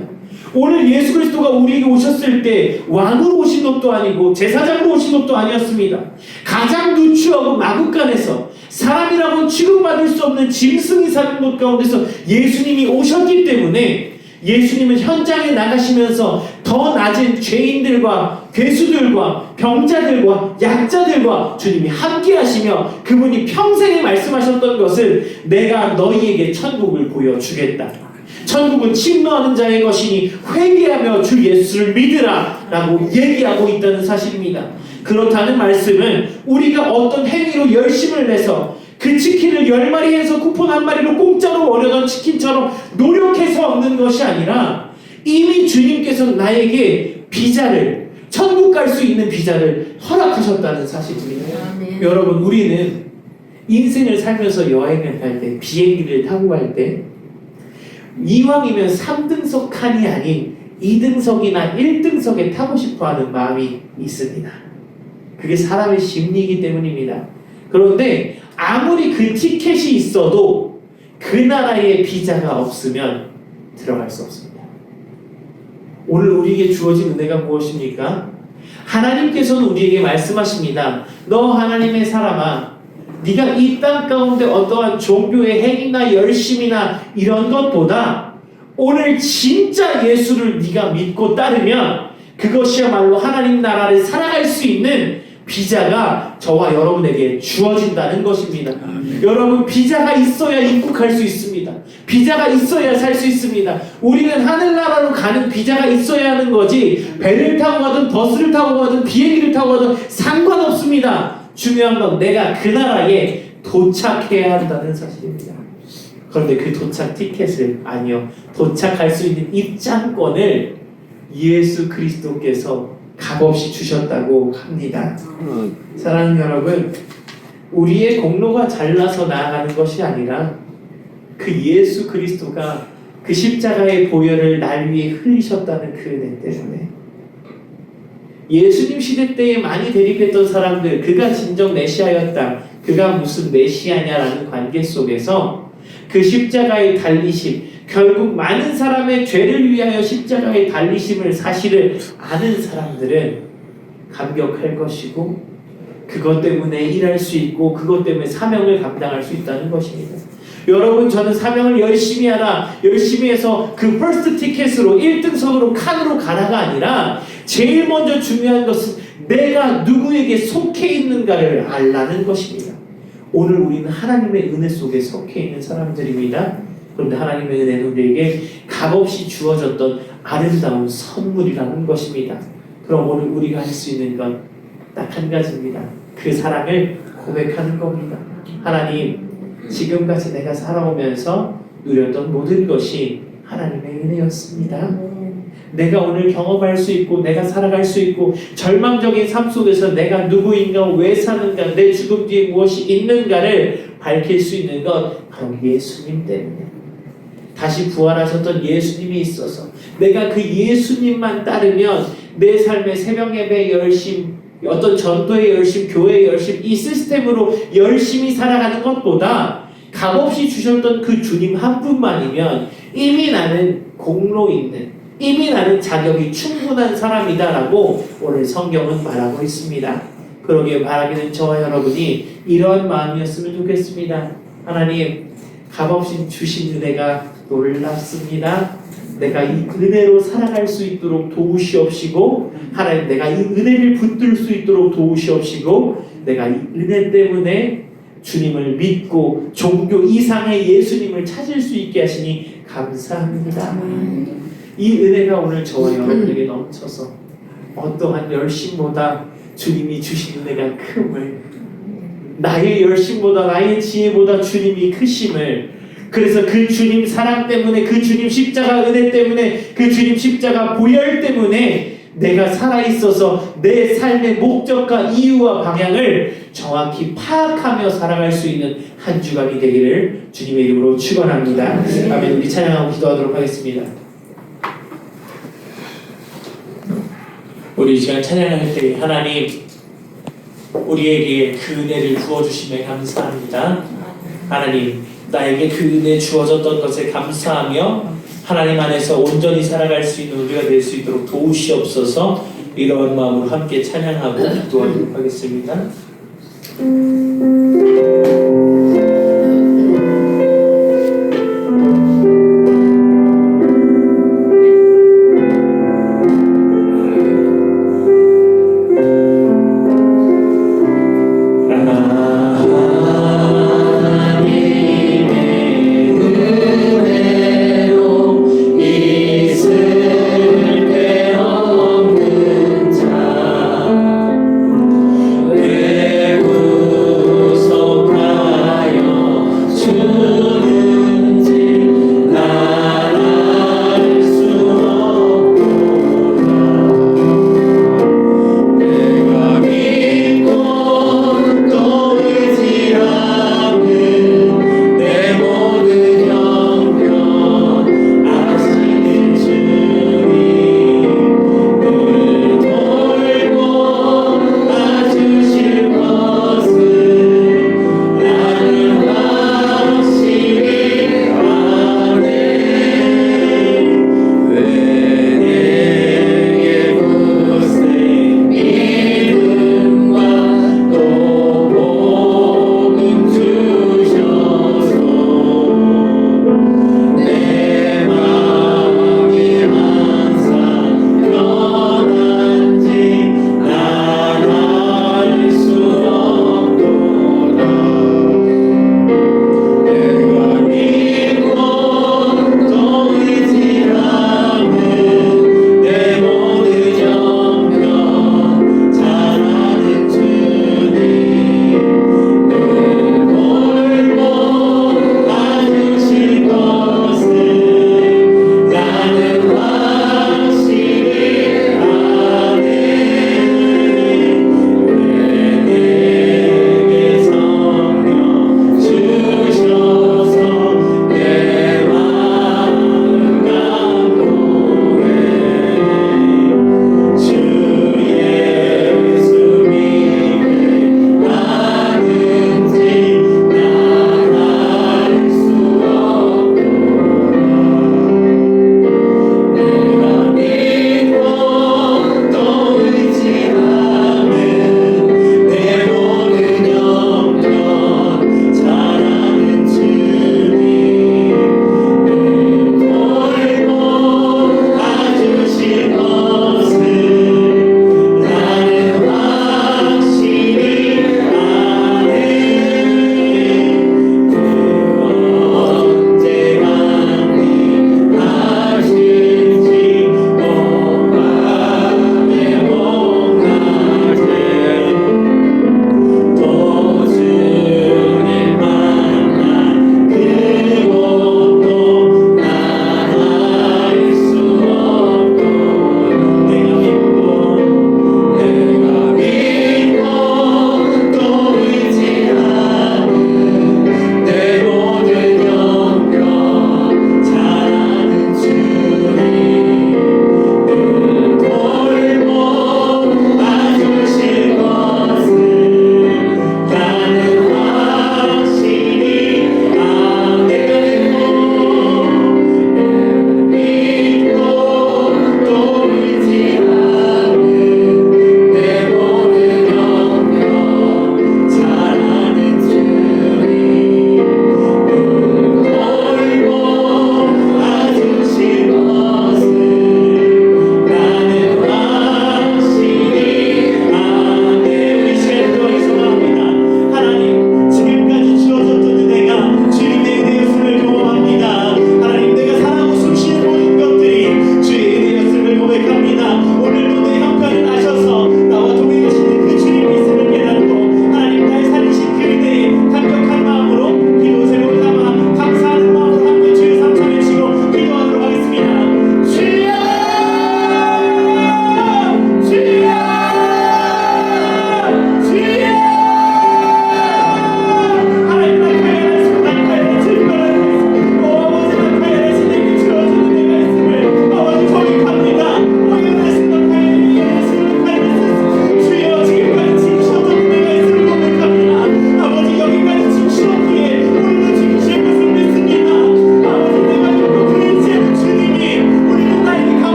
오늘 예수 그리스도가 우리에게 오셨을 때 왕으로 오신 것도 아니고 제사장으로 오신 것도 아니었습니다. 가장 누추하고 마구간에서 사람이라고는 취급받을 수 없는 짐승이 사는 곳 가운데서 예수님이 오셨기 때문에 예수님은 현장에 나가시면서 더 낮은 죄인들과 괴수들과 병자들과 약자들과 주님이 함께 하시며 그분이 평생에 말씀하셨던 것을 내가 너희에게 천국을 보여주겠다. 천국은 침노하는 자의 것이니 회개하며 주 예수를 믿으라 라고 얘기하고 있다는 사실입니다. 그렇다는 말씀은 우리가 어떤 행위로 열심을 내서 그 치킨을 10마리 해서 쿠폰 1마리로 공짜로 얻려던 치킨처럼 노력해서 얻는 것이 아니라 이미 주님께서 나에게 비자를, 천국 갈 수 있는 비자를 허락하셨다는 사실입니다. 여러분, 우리는 인생을 살면서 여행을 할 때, 비행기를 타고 갈 때 이왕이면 3등석 칸이 아닌 2등석이나 1등석에 타고 싶어하는 마음이 있습니다. 그게 사람의 심리이기 때문입니다. 그런데 아무리 그 티켓이 있어도 그 나라의 비자가 없으면 들어갈 수 없습니다. 오늘 우리에게 주어진 은혜가 무엇입니까? 하나님께서는 우리에게 말씀하십니다. 너 하나님의 사람아, 네가 이 땅 가운데 어떠한 종교의 행위나 열심이나 이런 것보다 오늘 진짜 예수를 네가 믿고 따르면 그것이야말로 하나님 나라를 살아갈 수 있는 비자가 저와 여러분에게 주어진다는 것입니다. 여러분, 비자가 있어야 입국할 수 있습니다. 비자가 있어야 살 수 있습니다. 우리는 하늘나라로 가는 비자가 있어야 하는 거지 배를 타고 가든 버스를 타고 가든 비행기를 타고 가든 상관없습니다. 중요한 건 내가 그 나라에 도착해야 한다는 사실입니다. 그런데 그 도착 티켓을, 아니요, 도착할 수 있는 입장권을 예수 그리스도께서 값없이 주셨다고 합니다. 사랑하는 여러분, 우리의 공로가 잘나서 나아가는 것이 아니라 그 예수 그리스도가 그 십자가의 보혈을 날 위해 흘리셨다는 그 은혜 때문에 예수님 시대 때에 많이 대립했던 사람들, 그가 진정 메시아였다, 그가 무슨 메시아냐라는 관계 속에서 그 십자가의 달리심, 결국 많은 사람의 죄를 위하여 십자가의 달리심을 사실을 아는 사람들은 감격할 것이고 그것 때문에 일할 수 있고 그것 때문에 사명을 감당할 수 있다는 것입니다. 여러분, 저는 사명을 열심히 하라, 열심히 해서 그 퍼스트 티켓으로 1등석으로 칸으로 가라가 아니라 제일 먼저 중요한 것은 내가 누구에게 속해 있는가를 알라는 것입니다. 오늘 우리는 하나님의 은혜 속에 속해 있는 사람들입니다. 그런데 하나님의 은혜는 우리에게 값없이 주어졌던 아름다운 선물이라는 것입니다. 그럼 오늘 우리가 할 수 있는 건 딱 한 가지입니다. 그 사랑을 고백하는 겁니다. 하나님, 지금까지 내가 살아오면서 누렸던 모든 것이 하나님의 은혜였습니다. 내가 오늘 경험할 수 있고 내가 살아갈 수 있고 절망적인 삶 속에서 내가 누구인가, 왜 사는가, 내 죽음 뒤에 무엇이 있는가를 밝힐 수 있는 것 바로 예수님 때문에, 다시 부활하셨던 예수님이 있어서 내가 그 예수님만 따르면 내 삶의 새벽 예배의 열심, 어떤 전도의 열심, 교회의 열심, 이 시스템으로 열심히 살아가는 것보다 값없이 주셨던 그 주님 한 분만이면 이미 나는 공로 있는, 이미 나는 자격이 충분한 사람이다라고 오늘 성경은 말하고 있습니다. 그러기에 바라기는 저와 여러분이 이러한 마음이었으면 좋겠습니다. 하나님, 값없이 주신 은혜가 놀랍습니다. 내가 이 은혜로 살아갈 수 있도록 도우시옵시고, 하나님 내가 이 은혜를 붙들 수 있도록 도우시옵시고, 내가 이 은혜 때문에 주님을 믿고 종교 이상의 예수님을 찾을 수 있게 하시니 감사합니다. 이 은혜가 오늘 저와 여러분에게 넘쳐서 어떠한 열심보다 주님이 주신 은혜가 큼을, 나의 열심보다 나의 지혜보다 주님이 크심을, 그래서 그 주님 사랑 때문에, 그 주님 십자가 은혜 때문에, 그 주님 십자가 보혈 때문에 내가 살아있어서 내 삶의 목적과 이유와 방향을 정확히 파악하며 살아갈 수 있는 한 주간이 되기를 주님의 이름으로 축원합니다. 아멘. 우리 찬양하고 기도하도록 하겠습니다. 우리 이 시간 찬양할 때 하나님 우리에게 그 은혜를 부어주심에 감사합니다. 하나님 나에게 그 은혜 주어졌던 것에 감사하며 하나님 안에서 온전히 살아갈 수 있는 우리가 될 수 있도록 도우시옵소서. 이런 마음으로 함께 찬양하고 기도하도록 하겠습니다. 내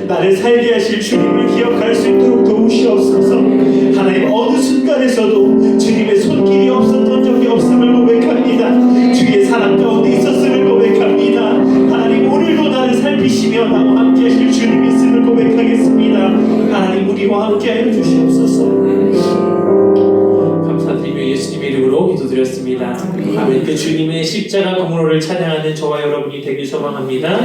나를 살게 하실 주님을 기억할 수 있도록 도우시옵소서. 하나님, 어느 순간에서도 주님의 손길이 없었던 적이 없음을 고백합니다. 주의 사랑 가운데 있었음을 고백합니다. 하나님, 오늘도 나를 살피시며 나와 함께 하실 주님이 있음을 고백하겠습니다. 하나님, 우리와 함께 하여 주시옵소서. 감사드리며 예수님의 이름으로 기도드렸습니다. 아멘. 그 주님의 십자가 공로를 찬양하는 저와 여러분이 되길 소망합니다.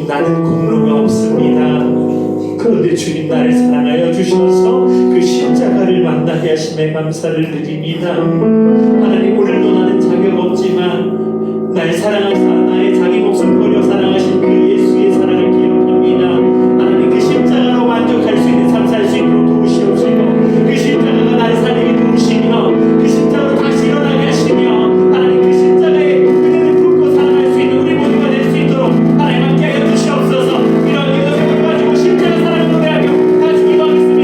나는 공로가 없습니다. 그런데 주님 나를 사랑하여 주셔서 그 십자가를 만나게 하심에 감사를 드립니다. 하나님, 오늘도 나는 자격 없지만 날 사랑하사 나의 자기 목숨 버려 사랑하신 그 예수의 사랑을 기억합니다. 하나님, 그 십자가로 만족할 수 있는 삶 살 수 있도록 도우시옵시고, 그 십자가가 나를 살리게 도우시며, 그 십자가로 다시 일어나게 하시며, 하나님 그 십자가에 그대를 품고 살아갈 수 있는 우리 모두가 될 수 있도록 하나님 함께 하여 주시옵소서. 이런 기도를 가지고 십자가 사랑을 노래하며 다시 기도하겠습니다.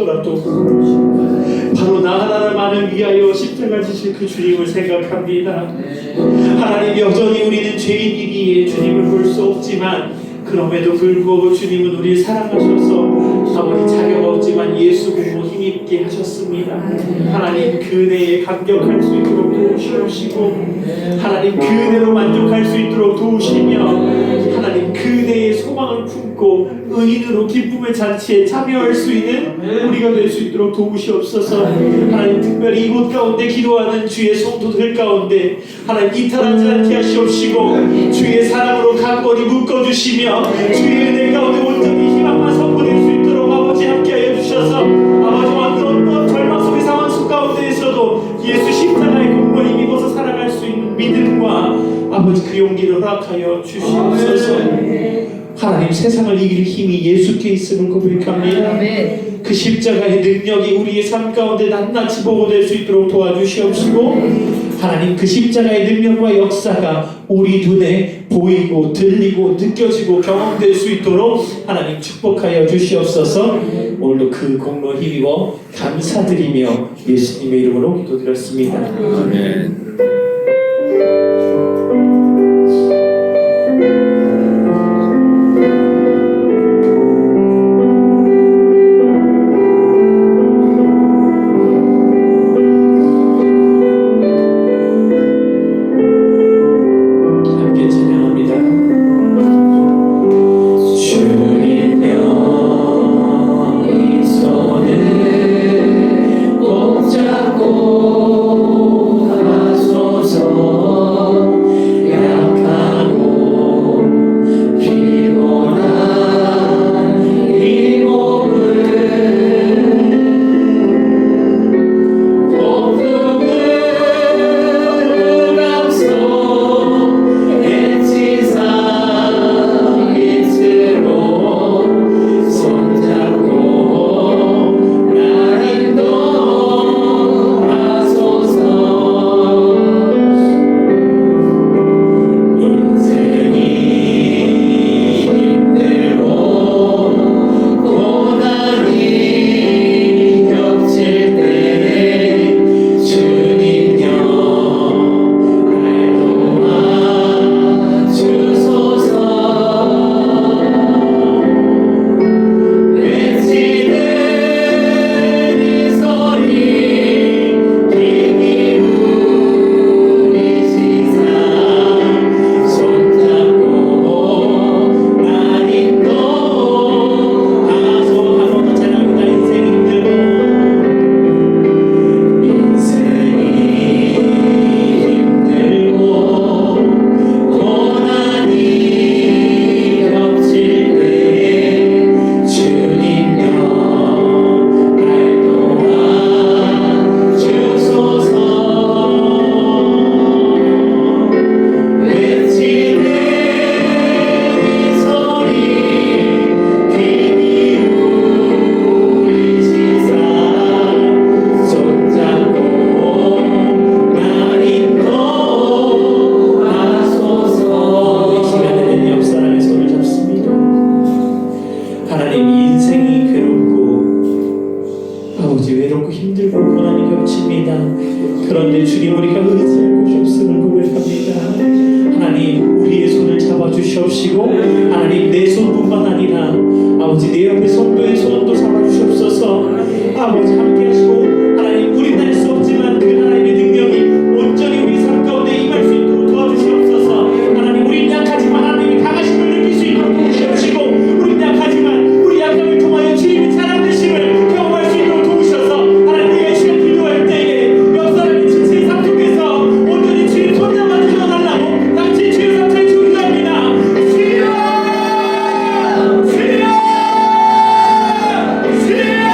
할지라도 바로 나 하나만을 위하여 십자가 지신 그 주님을 생각합니다. 하나님, 여전히 우리는 죄인이기에 주님을 볼 수 없지만 그럼에도 불구하고 주님은 우리를 사랑하셔서 아버지 자격 없지만 예수 공로 힘있게 하셨습니다. 하나님, 그은혜에 감격할 수 있도록 도우시옵시고 하나님, 그은혜로 만족할 수 있도록 도우시며 하나님, 그은혜의 소망을 품고 의인으로 기쁨의 잔치에 참여할 수 있는 우리가 될 수 있도록 도우시옵소서. 하나님, 특별히 이곳 가운데 기도하는 주의 성도들 가운데 하나님 이탈하지 않게 하시옵시고 주의 사랑으로 강건히 묶어주시며 주의 은혜 가운데 온전히 희망만 선포될 수 있도록 아버지 함께하여 주셔서 아버지와 어떤 절망 속의 상황 속 가운데에서도 예수 십자가의 공로에 힘입어서 살아갈 수 있는 믿음과 아버지 그 용기를 허락하여 주시옵소서. 하나님, 세상을 이길 힘이 예수께 있음을 고백합니다. 그 십자가의 능력이 우리의 삶 가운데 낱낱이 보고될 수 있도록 도와주시옵시고 하나님, 그 십자가의 능력과 역사가 우리 눈에 보이고 들리고 느껴지고 경험될 수 있도록 하나님 축복하여 주시옵소서. 오늘도 그 공로 힘입어 감사드리며 예수님의 이름으로 기도드렸습니다. 아멘. 그런데 주님, 우리가 의지할 곳이 없음을 고백합니다. 하나님, 우리의 손을 잡아주시옵시고 하나님, 내 손뿐만 아니라 아버지 내 옆에 성도의 손도 잡아주시옵소서. 아버지 함께 하시고 하나님, 우리는 할 수 없지만 그 하나님의 능력이 온전히 우리 삶 가운데 임할 수 있도록 도와주시옵소서. 하나님, 우리는 약하지만 하나님이 강하심을 느낄 수 있도록 도우시옵시고 우리는 약하지만 우리 약함을 통하여 주님이 살아계심을 경험할 수 있도록 도우셔서 하나님, 우리가 이 시간 기도할 때에 옆 사람이 지체의 삶 속에서 온전히 주님 손 잡아주셔 달라고 당신 주의 삶을 축원합니다. 주여! 주여! 주여!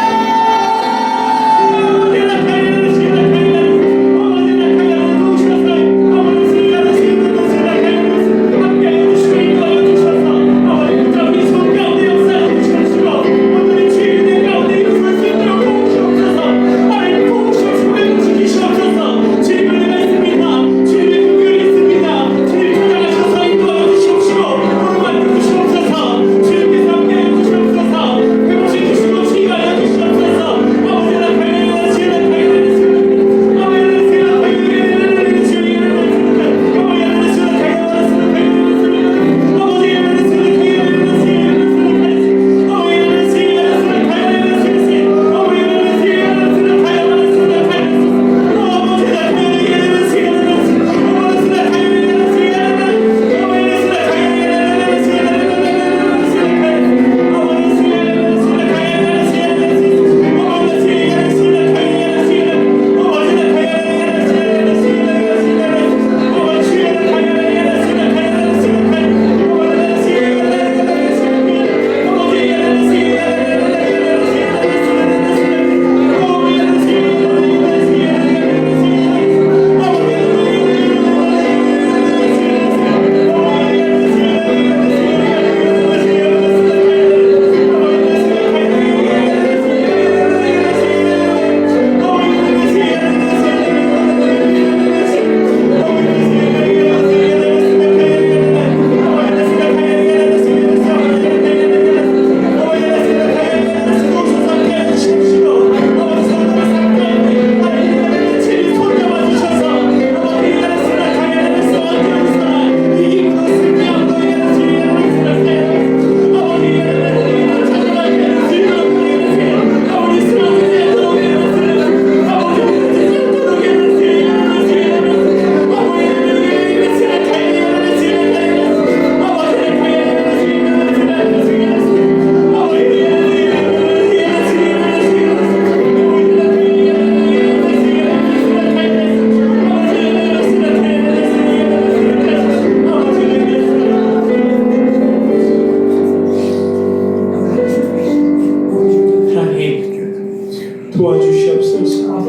도와주시옵소서.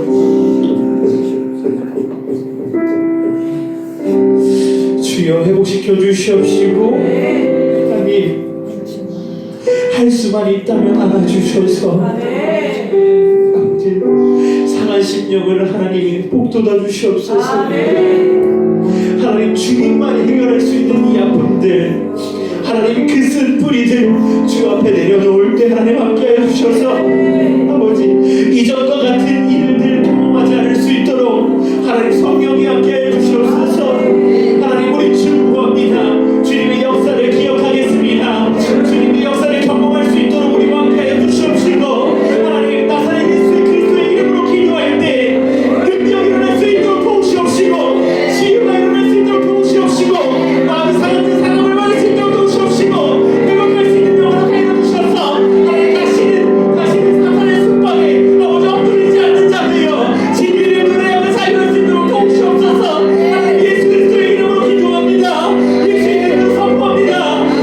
주여 회복시켜 주시옵시고 하나님 할 수만 있다면 안아주셔서 아버지 상한 심령을 하나님이 복돋아 주시옵소서. 하나님 주님만이 해결할 수 있는 이 아픔들 하나님 그 쓴 뿌리들 주 앞에 내려놓을 때 하나님 함께하여 주셔서 아버지 이전과 같은 일들 경험하지 않을 수 있도록 하나님 성령이 함께하여 주시옵소서. 하나님 우리 축복합니다. 주님의 역사를 기억하겠습니다. 주님의 역사를 경험할 수 있도록 우리 함께하여 주시옵시고 하나님 나사렛 예수 그리스도의 이름으로 기도할 때 능력이 일어날 수 있도록 도우시옵시고 치유가 일어날 수 있도록 도우시옵시고 마음이 상한 사람을 받을 수 있도록 도우시옵시고 회복할 수 있는 영으로 하여 주셔서 하나님 다시는 사탄의 습관에 아버지 엎드리지 않는 자 되어 진리를 노래하며 살릴 수 있도록 도우시옵소서. 하나님 예수 그리스도의 이름으로 기도합니다. 예수의 이름으로 선포합니다.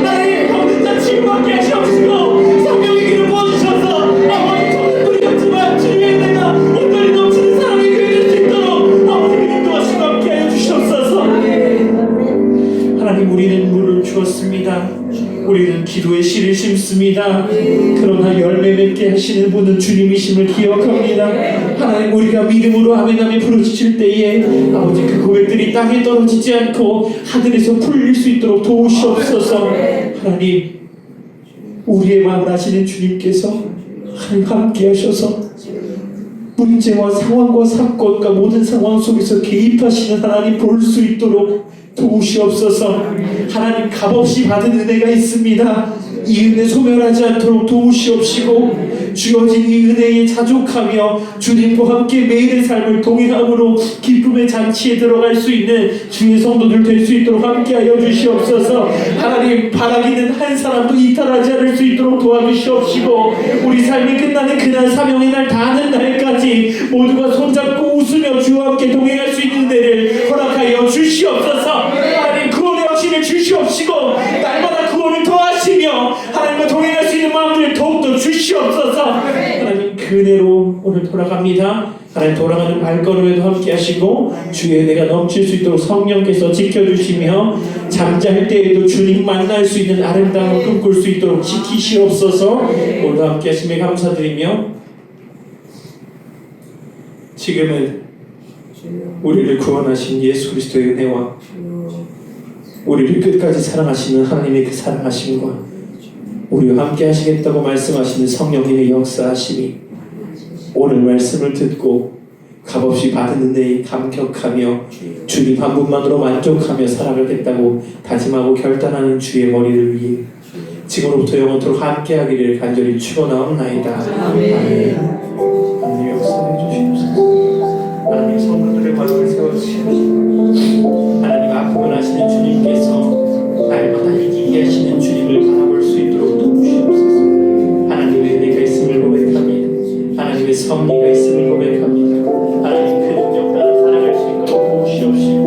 하나님 병든 자 치유하게 하시옵시고 성령의 기름 부어주셔서 아버지 정말 두렵지만 주님의 은혜가 온전히 넘치는 사람이 되어질 수 있도록 아버지 인도하시고 함께하여 주시옵소서. 하나님 우리는 물을 주었습니다. 우리는 기도의 씨를 심습니다. 그러나 열매 맺게 하시는 분은 주님이심을 기억합니다. 하나님 우리가 믿음으로 아멘하며 부르짖을 때에 아버지 그 고백들이 땅에 떨어지지 않고 하늘에서 풀릴 수 있도록 도우시옵소서. 하나님 우리의 마음을 아시는 주님께서 하나님 함께 하셔서 문제와 상황과 사건과 모든 상황 속에서 개입하시는 하나님 볼 수 있도록 도우시옵소서. 하나님 값없이 받은 은혜가 있습니다. 이 은혜 소멸하지 않도록 도우시옵시고 주어진 이 은혜에 자족하며 주님과 함께 매일의 삶을 동행함으로 기쁨의 잔치에 들어갈 수 있는 주의 성도들 될 수 있도록 함께하여 주시옵소서. 하나님 바라기는 한 사람도 이탈하지 않을 수 있도록 도와주시옵시고 우리 삶이 끝나는 그날 사명의 날 다하는 날까지 모두가 손잡고 웃으며 주와 함께 동행할 수 있는 은혜를 허락하여 주시옵소서. 하나님 구원의 확신을 주시옵시고 날마다 구원을 더하시며 하나님과 동행할 수 있는 마음들을 더욱더 주시옵소서. 하나님 그 은혜로 오늘 돌아갑니다. 하나님 돌아가는 발걸음에도 함께 하시고 주의 은혜가 넘칠 수 있도록 성령께서 지켜주시며 잠잘 때에도 주님 만날 수 있는 아름다움을 꿈꿀 수 있도록 지키시옵소서. 오늘도 함께 하심에 감사드리며 지금은 우리를 구원하신 예수 그리스도의 은혜와 우리를 끝까지 사랑하시는 하나님의 그 사랑하심과 우리와 함께 하시겠다고 말씀하시는 성령님의 역사하심이 오늘 말씀을 듣고 값없이 받은 은혜에 감격하며 주님 한 분만으로 만족하며 살아가겠다고 다짐하고 결단하는 주의 머리를 위해 지금부터 영원토록 함께하기를 간절히 축원하옵나이다. 아멘. 하나님 역사해 주시옵소서. 하나님 성도들의 마음을 세워주시옵소서. 하나님 아픔을 아시는 주님께서 날마다 이기게 하시는 주님을 바라볼 수 있도록 도우시옵소서. 하나님의 은혜가 있음을 고백합니다. 하나님의 섭리가 있음을 고백합니다. 하나님 그 능력 따라 살아갈 수 있도록 도우시옵시고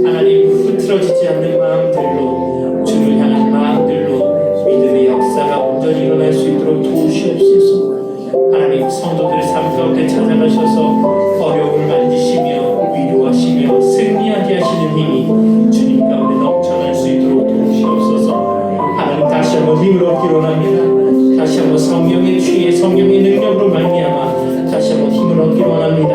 하나님 흐트러지지 않는 마음들로 주를 향한 마음들로 믿음의 역사가 온전히 일어날 수 있도록 도우시옵소서. 하나님 성도들의 삶 가운데 찾아가셔서 어려움을 만지시며 위로하시며 승리하게 하시는 힘이 주님 가운데 넘쳐날 수 있도록 도우시옵소서. 하나님 다시 한번 힘을 얻기로 원합니다. 다시 한번 성령의 취해 성령의 능력으로 말미암아 다시 한번 힘을 얻기로 원합니다.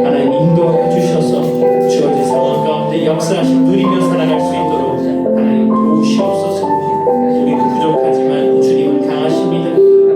하나님 인도하여 주셔서 주어진 상황 가운데 역사하심 누리며 살아갈 수 있도록 하나님 도우시옵소서. 우리는 부족하지만 주님은 강하십니다.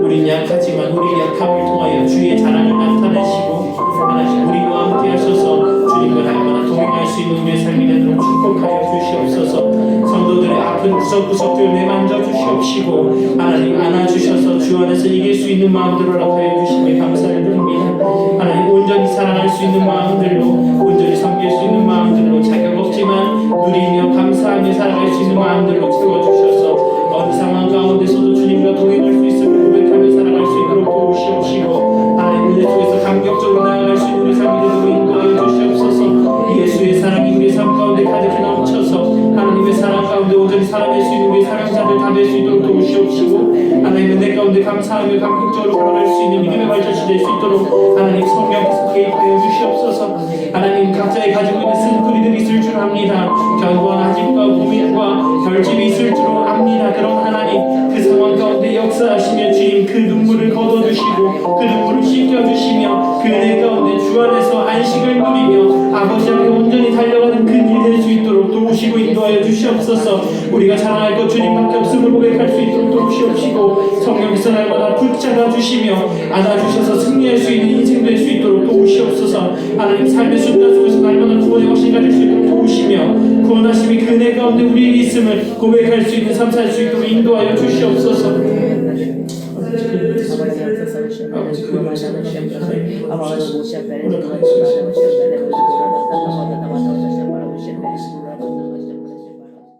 우리는 약하지만 우리의 약함을 통하여 주의 자랑을 나타내시고 하나님 우리와 함께 하셔서 주님과 날마다 동행할 수 있는 우리의 삶이 되도록 축복하여 주시옵소서. 성도들의 아픈 구석구석들 내만져 주시옵시고 하나님 안아주셔서 주 안에서 이길 수 있는 마음들을 허락하여 주심에 감사를 드립니다. 하나님 온전히 사랑할 수 있는 마음들로 온전히 섬길 수 있는 마음들로 자격 없지만 누리며 감사하며 살아갈 수 있는 마음들로 채워주셔서 어느 상황 가운데서도 주님과 동행할 수 있음을 고백하며 살아갈 수 있도록 도우시옵시고 하나님 은혜 속에서 감격적으로 나아갈 수 있는 우리 삶이 되도록 인도하여 주시옵소서. 예수의 사랑이 우리의 삶 가운데 가득히 넘쳐서 하나님의 사랑 가운데 온전히 살아낼 수 있는 우리의 사랑자들 다 될 수 있도록 도우시옵시고 하나님 은혜 가운데 감사하며 감격적으로 걸어갈 수 있는 믿음의 발자취 될 수 있도록 하나님 성령께서 개입하여 주시옵소서. 하나님 각자의 가지고 있는 쓴소리들이 있을 줄 압니다. 견고한 아집과 고민과 결집이 있을 줄 압니다. 그런 하나님 그 상황 가운데 역사하시며 주님 그 눈물을 걷어주시고 그 눈물을 씻겨주시며 그 은혜 가운데 주 안에서 안식을 누리며 아버지 앞에 온전히 달려가는 그 길 될 수 있도록 도우시고 인도하여 주시옵소서. 우리가 자랑할 것 주님밖에 없음을 고백할 수 있도록 도우시옵시고 성령께서 날마다 붙잡아 주시며 안아주셔서 승리할 수 있는 인생 될 수 있도록 도우시옵소서. 하나님 삶의 순간 속에서 날마다 구원의 확신 가질 수 있도록 도우시며 구원하심이 그 은혜 가운데 우리에게 있음을 고백할 수 있는 삶 살 수 있도록 인도하여 주시옵소서. 아버지 그 말씀을 하나님